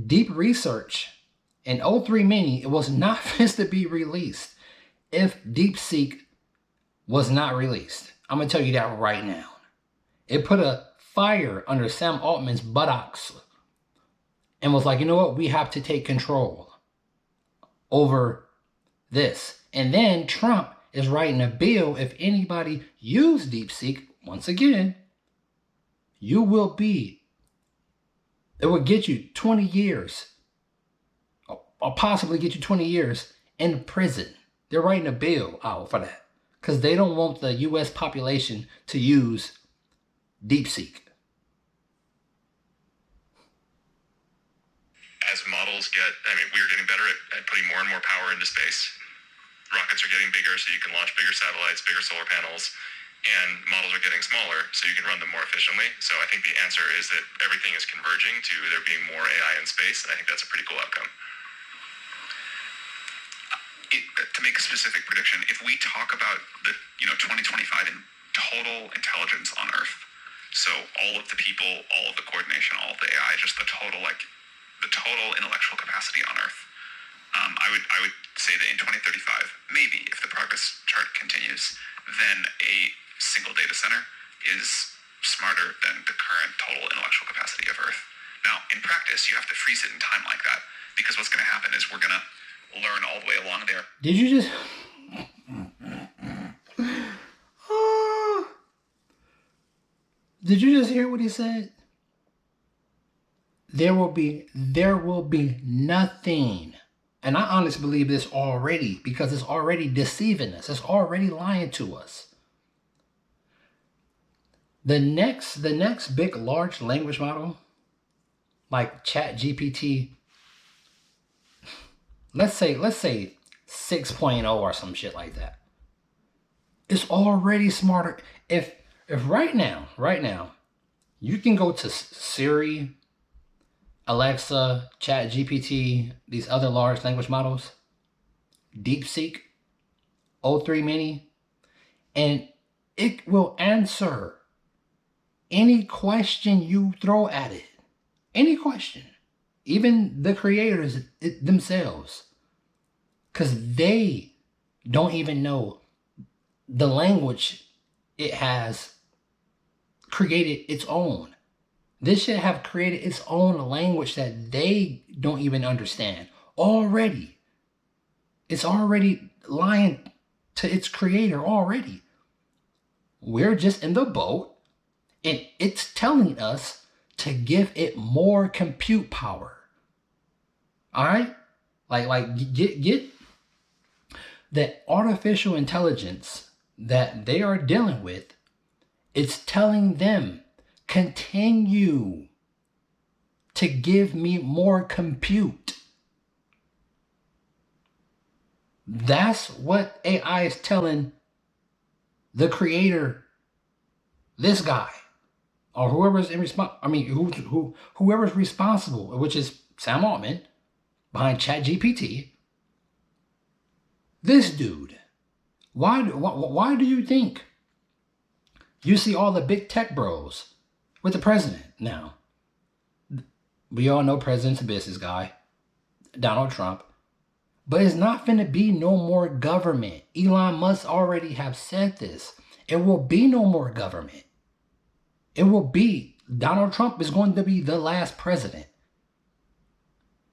Deep research in O3 Mini, it was not supposed to be released if DeepSeek was not released. I'm going to tell you that right now. It put a fire under Sam Altman's buttocks and was like, you know what? We have to take control over this. And then Trump is writing a bill. If anybody use DeepSeek, once again, it will get you 20 years, or possibly get you 20 years in prison. They're writing a bill out for that because they don't want the U.S. population to use DeepSeek. as models we're getting better at putting more and more power into space. Rockets are getting bigger, so you can launch bigger satellites, bigger solar panels. and models are getting smaller, so you can run them more efficiently. So I think the answer is that everything is converging to there being more AI in space, and I think that's a pretty cool outcome. To make a specific prediction, if we talk about the 2025 in total intelligence on Earth, so all of the people, all of the coordination, all of the AI, just the total intellectual capacity on Earth, I would say that in 2035, maybe if the progress chart continues, then a single data center is smarter than the current total intellectual capacity of Earth. Now, in practice, you have to freeze it in time like that, because what's going to happen is we're going to learn all the way along there. Did you just... Did you just hear what he said? There will be nothing. And I honestly believe this already, because it's already deceiving us. It's already lying to us. The next big large language model, like ChatGPT, let's say 6.0 or some shit like that. It's already smarter. If right now, you can go to Siri, Alexa, ChatGPT, these other large language models, DeepSeek, O3 Mini, and it will answer any question you throw at it. Any question. Even the creators themselves. Because they don't even know the language it has created its own. This should have created its own language that they don't even understand already. It's already lying to its creator already. We're just in the boat, and it's telling us to give it more compute power. All right? Like get that artificial intelligence that they are dealing with. It's telling them, continue to give me more compute. That's what AI is telling the creator, this guy, or whoever's whoever's responsible, which is Sam Altman, behind ChatGPT. This dude. Why do you think you see all the big tech bros with the president now? We all know president's a business guy, Donald Trump. But it's not finna be no more government. Elon Musk already have said this. It will be no more government. It will be, Donald Trump is going to be the last president.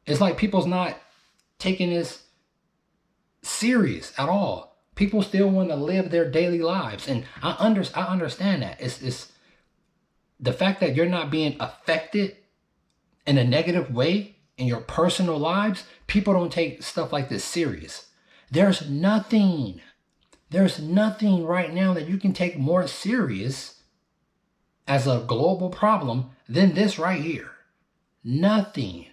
It's like people's not taking this serious at all. People still want to live their daily lives. And I understand that. It's the fact that you're not being affected in a negative way in your personal lives. People don't take stuff like this serious. There's nothing right now that you can take more serious as a global problem than this right here. Nothing.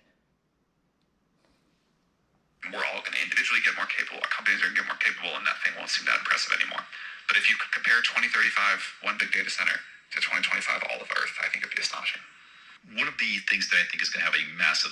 We're all going to individually get more capable. Our companies are going to get more capable, and that thing won't seem that impressive anymore. But if you could compare 2035, one big data center, to 2025, all of Earth, I think it'd be astonishing. One of the things that I think is going to have a massive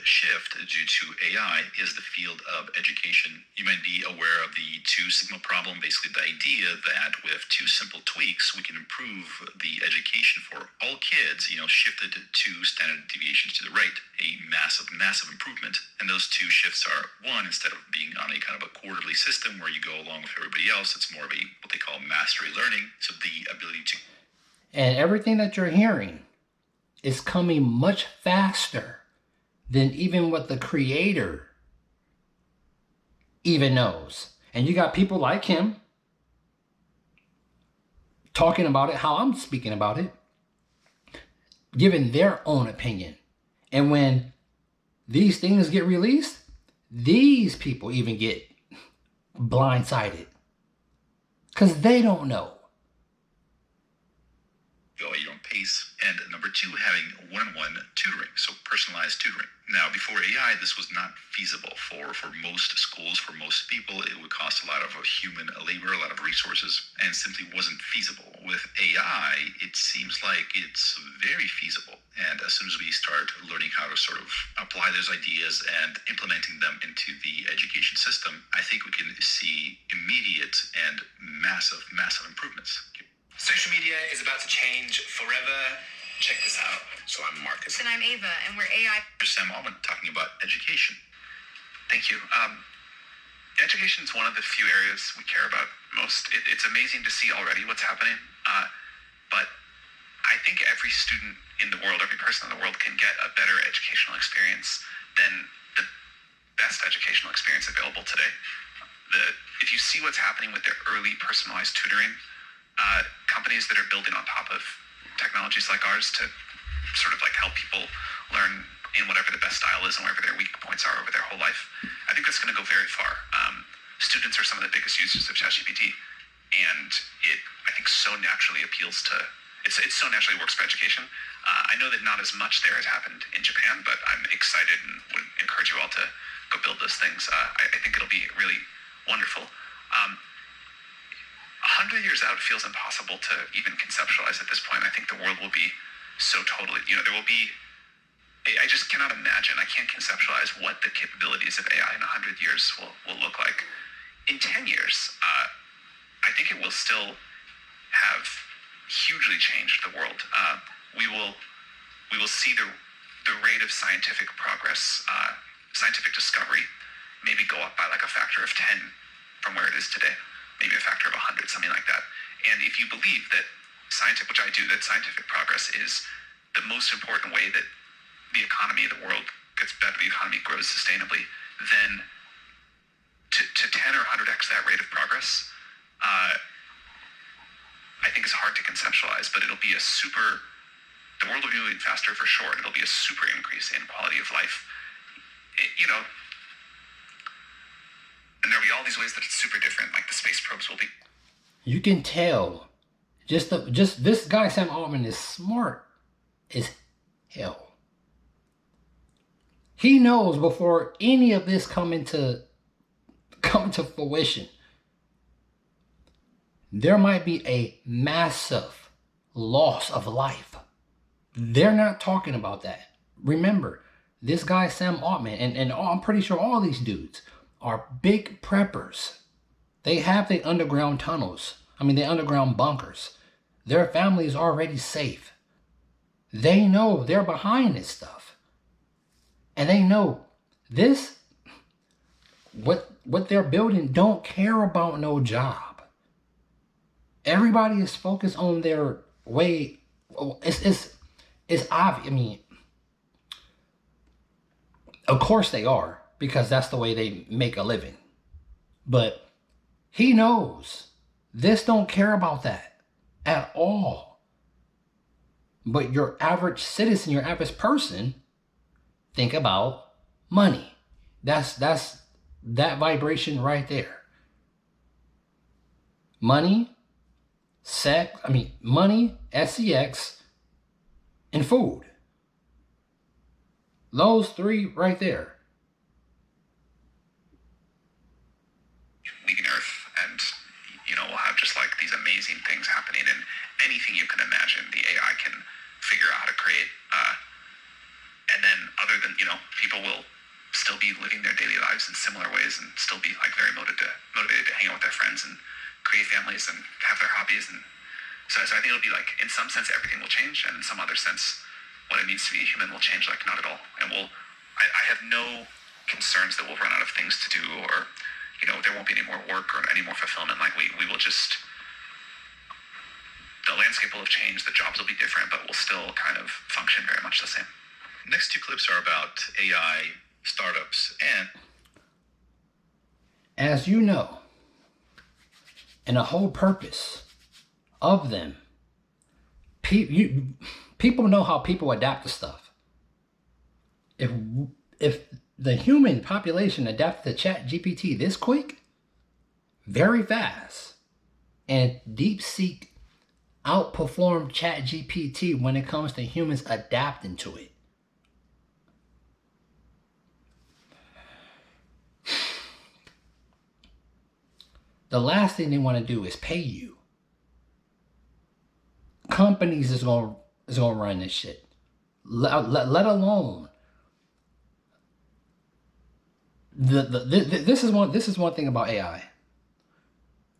shift due to AI is the field of education. You might be aware of the 2 sigma problem, basically the idea that with 2 simple tweaks, we can improve the education for all kids, shifted 2 standard deviations to the right, a massive improvement. And those 2 shifts are, 1, instead of being on a kind of a quarterly system where you go along with everybody else, it's more of a what they call mastery learning. So the ability to... And everything that you're hearing is coming much faster than even what the creator even knows. And you got people like him talking about it, how I'm speaking about it, giving their own opinion. And when these things get released, these people even get blindsided because they don't know. Go at your own pace. And number two, having one-on-one tutoring, so personalized tutoring. Now, before AI, this was not feasible for most schools, for most people. It would cost a lot of human labor, a lot of resources, and simply wasn't feasible. With AI, it seems like it's very feasible. And as soon as we start learning how to sort of apply those ideas and implementing them into the education system, I think we can see immediate and massive improvements. Social media is about to change forever. Check this out. So I'm Marcus. And I'm Ava, and we're AI. Sam Altman talking about education. Thank you. Education is one of the few areas we care about most. It's amazing to see already what's happening, but I think every student in the world, every person in the world can get a better educational experience than the best educational experience available today. If you see what's happening with their early personalized tutoring, companies that are building on top of technologies like ours to sort of like help people learn in whatever the best style is and wherever their weak points are over their whole life, I think that's going to go very far. Students are some of the biggest users of ChatGPT, and it, I think, so naturally appeals to, it so naturally works for education. I know that not as much there has happened in Japan, but I'm excited and would encourage you all to go build those things. I think it'll be really wonderful. 100 years out feels impossible to even conceptualize at this point. I think the world will be so totally, there will be, I just cannot imagine, I can't conceptualize what the capabilities of AI in 100 years will look like. In 10 years, I think it will still have hugely changed the world. We will see the rate of scientific progress, scientific discovery, maybe go up by like a factor of 10 from where it is today. Maybe a factor of 100, something like that. And if you believe that which I do, that scientific progress is the most important way that the economy of the world gets better, the economy grows sustainably, then to 10 or 100x that rate of progress, I think is hard to conceptualize, but it'll be the world will be moving faster for sure, and it'll be a super increase in quality of life. And there'll be all these ways that it's super different, like the space probes will be. You can tell, just this guy Sam Altman is smart as hell. He knows before any of this come to fruition, there might be a massive loss of life. They're not talking about that. Remember, this guy Sam Altman, and I'm pretty sure all these dudes are big preppers. They have the underground tunnels. The underground bunkers. Their family is already safe. They know they're behind this stuff. And they know this, what they're building don't care about no job. Everybody is focused on their way. It's obvious. Of course they are, because that's the way they make a living. But he knows this don't care about that at all. But your average citizen, your average person, think about money. That's that vibration right there. Money, money, sex, and food. Those three right there. Leaving Earth, and we'll have just like these amazing things happening, and anything you can imagine, the AI can figure out how to create. And then, other than people will still be living their daily lives in similar ways, and still be like very motivated to hang out with their friends and create families and have their hobbies. And so I think it'll be like, in some sense, everything will change, and in some other sense, what it means to be a human will change, like not at all. And I have no concerns that we'll run out of things to do, or there won't be any more work or any more fulfillment. Like we will just, the landscape will have changed, the jobs will be different, but we'll still kind of function very much the same. Next two clips are about AI, startups, and, as you know, and the whole purpose of them, people know how people adapt to stuff. If the human population adapted to ChatGPT this quick, very fast, and DeepSeek, outperform ChatGPT when it comes to humans adapting to it. The last thing they want to do is pay you. Companies is gonna run this shit. Let alone this is one thing about AI.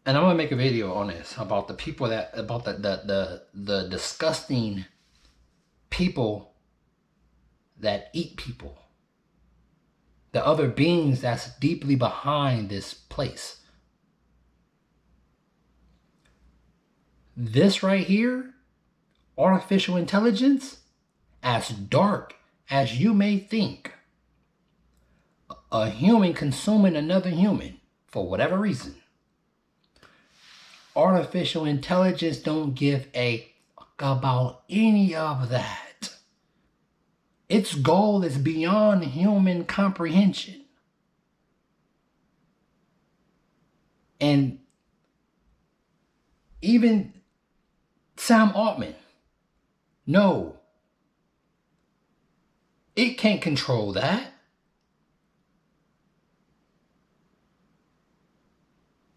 And I'm gonna make a video on this about the people about the disgusting people that eat people. The other beings that's deeply behind this place. This right here, artificial intelligence, as dark as you may think, a human consuming another human for whatever reason. Artificial intelligence don't give a fuck about any of that. Its goal is beyond human comprehension. And even Sam Altman, no, it can't control that.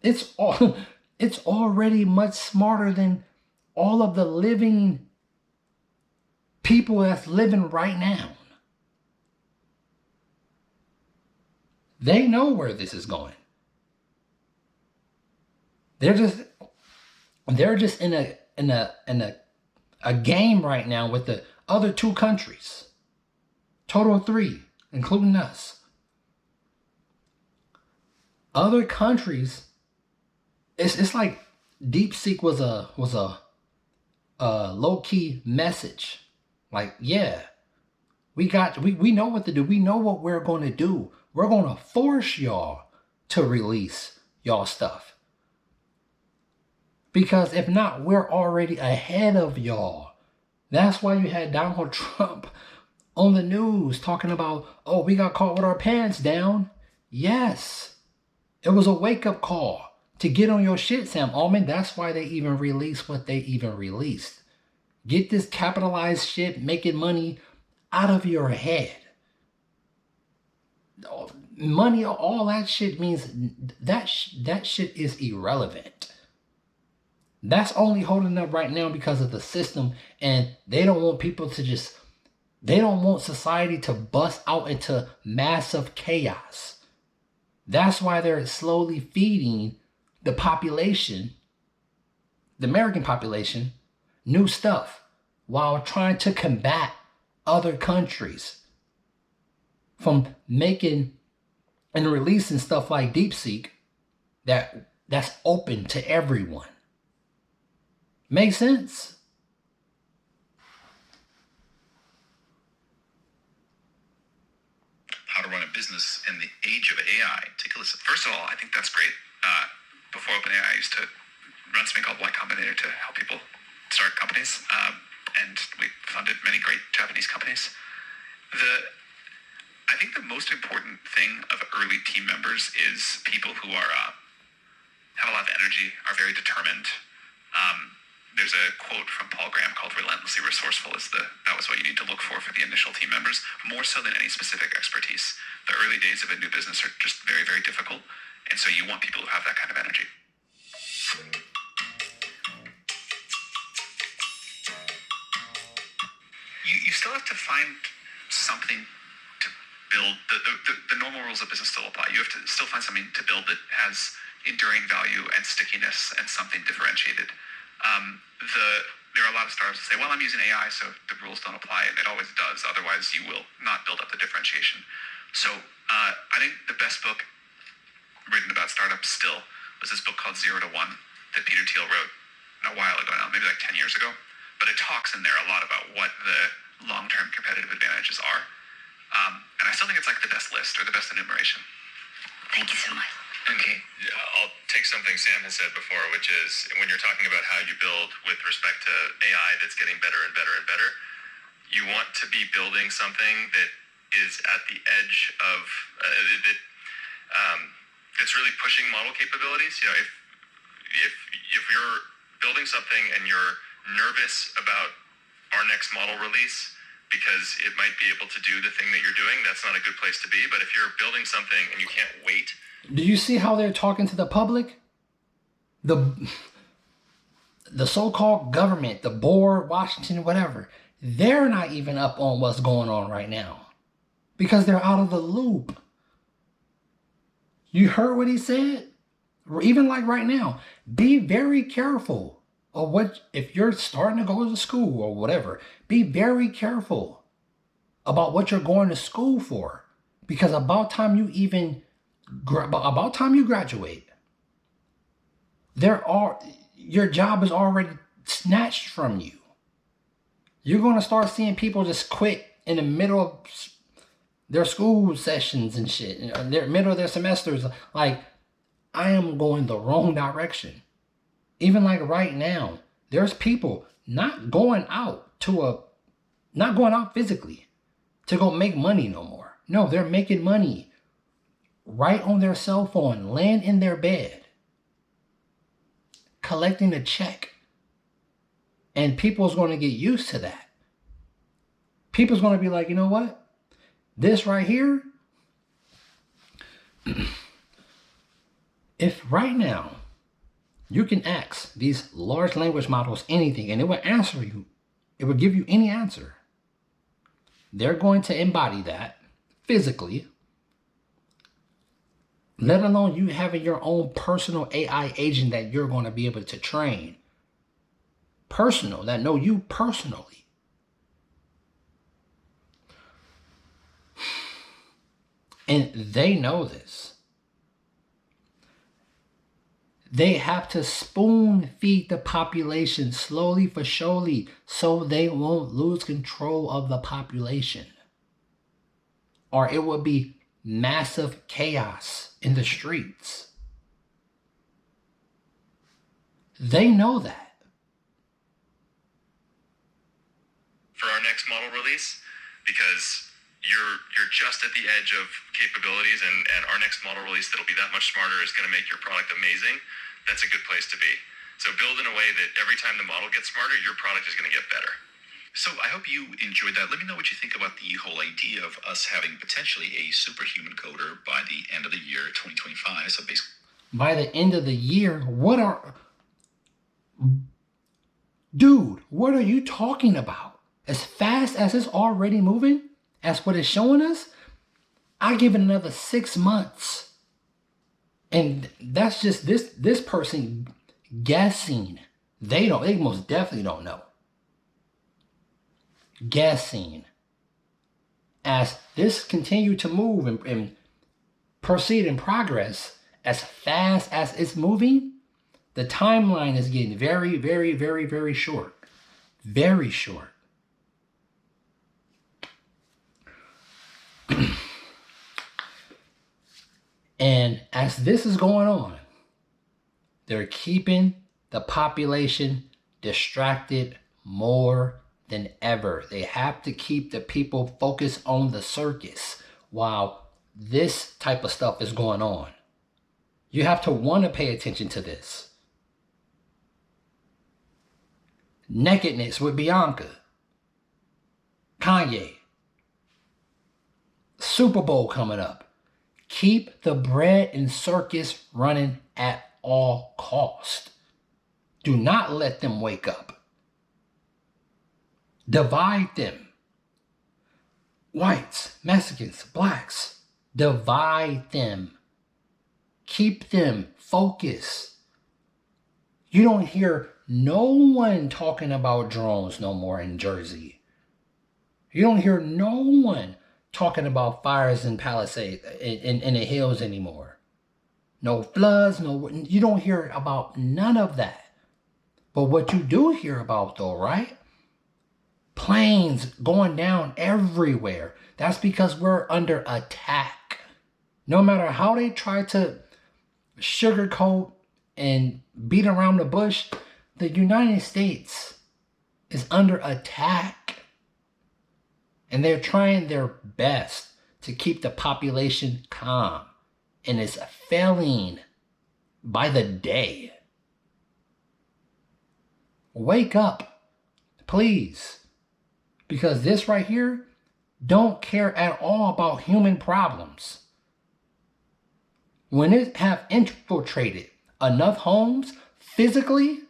It's already much smarter than all of the living people that's living right now. They know where this is going. They're just in a game right now with the other two countries. Total of 3, including us. Other countries, it's like DeepSeek was a low-key message. Like, yeah, we know what to do. We know what we're going to do. We're going to force y'all to release y'all stuff. Because if not, we're already ahead of y'all. That's why you had Donald Trump on the news talking about, oh, we got caught with our pants down. Yes. It was a wake-up call to get on your shit, Sam Altman. That's why they even released what they even released. Get this capitalized shit, making money out of your head. Money, all that shit means that shit is irrelevant. That's only holding up right now because of the system, and they don't want people to they don't want society to bust out into massive chaos. That's why they're slowly feeding the population, the American population, new stuff while trying to combat other countries from making and releasing stuff like DeepSeek that's open to everyone. Make sense? How to run a business in the age of AI. Take a listen. First of all, I think that's great. Before OpenAI, I used to run something called Y Combinator to help people start companies, and we funded many great Japanese companies. I think the most important thing of early team members is people who are have a lot of energy, are very determined. There's a quote from Paul Graham called "Relentlessly resourceful." That was what you need to look for the initial team members, more so than any specific expertise. The early days of a new business are just very, very difficult, and so you want people who have that kind of energy. You still have to find something to build. The normal rules of business still apply. You have to still find something to build that has enduring value and stickiness and something differentiated. There are a lot of startups that say, well, I'm using AI, so the rules don't apply, and it always does. Otherwise, you will not build up the differentiation. So I think the best book written about startups still was this book called 0 to 1 that Peter Thiel wrote a while ago now, maybe like 10 years ago. But it talks in there a lot about what the long-term competitive advantages are. And I still think it's like the best list or the best enumeration. Thank you so much. Okay, I'll take something Sam has said before, which is when you're talking about how you build with respect to AI that's getting better and better and better, you want to be building something that is at the edge of that's really pushing model capabilities. You know, if you're building something and you're nervous about our next model release because it might be able to do the thing that you're doing, that's not a good place to be. But if you're building something and you can't wait. Do you see how they're talking to the public? The so-called government, the board, Washington, whatever, they're not even up on what's going on right now because they're out of the loop. You heard what he said? Even like right now, be very careful of what, if you're starting to go to school or whatever, be very careful about what you're going to school for, because about time you graduate, your job is already snatched from you. You're going to start seeing people just quit in the middle of their school sessions and shit, in the middle of their semesters. Like, I am going the wrong direction. Even like right now, there's people not going out physically to go make money no more. No, they're making money right on their cell phone, laying in their bed, collecting a check. And people's going to get used to that. People's going to be like, you know what? This right here, if right now you can ask these large language models anything and it will answer you, it will give you any answer, they're going to embody that physically, let alone you having your own personal AI agent that you're going to be able to train. Personal, that know you personally. And they know this. They have to spoon feed the population slowly for surely so they won't lose control of the population. Or it will be massive chaos in the streets. They know that. For our next model release, because you're just at the edge of capabilities, and our next model release that'll be that much smarter is going to make your product amazing. That's a good place to be. So build in a way that every time the model gets smarter, your product is going to get better. So I hope you enjoyed that. Let me know what you think about the whole idea of us having potentially a superhuman coder by the end of the year 2025. So basically, by the end of the year, dude, what are you talking about? As fast as it's already moving, as what it's showing us, I give it another 6 months. And that's just this person guessing. They most definitely don't know. Guessing. As this continue to move and proceed in progress, as fast as it's moving, the timeline is getting very, very, very, very short. Very short. And as this is going on, they're keeping the population distracted more than ever. They have to keep the people focused on the circus while this type of stuff is going on. You have to want to pay attention to this. Nakedness with Bianca. Kanye. Super Bowl coming up. Keep the bread and circus running at all cost. Do not let them wake up. Divide them. Whites, Mexicans, blacks. Divide them. Keep them focused. You don't hear no one talking about drones no more in Jersey. You don't hear no one talking about fires in Palisades in the hills anymore. No floods, you don't hear about none of that. But what you do hear about though, right? Planes going down everywhere. That's because we're under attack. No matter how they try to sugarcoat and beat around the bush, the United States is under attack. And they're trying their best to keep the population calm. And it's failing by the day. Wake up. Please. Because this right here don't care at all about human problems. When it have infiltrated enough homes, physically,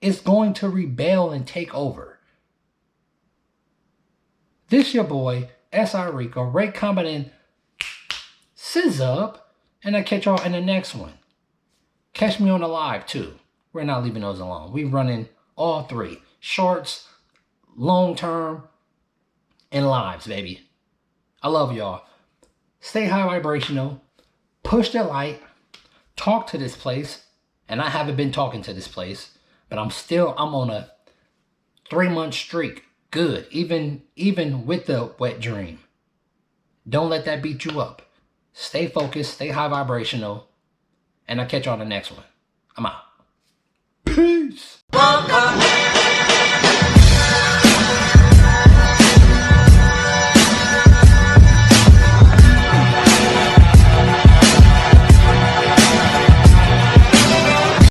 it's going to rebel and take over. This your boy, S.I. Rico, rate, comment, and sizz up, and I'll catch y'all in the next one. Catch me on the live, too. We're not leaving those alone. We're running all three. Shorts, long term, and lives, baby. I love y'all. Stay high vibrational. Push the light. Talk to this place. And I haven't been talking to this place. But I'm on a 3-month streak. Good. Even with the wet dream. Don't let that beat you up. Stay focused. Stay high vibrational. And I'll catch you on the next one. I'm out.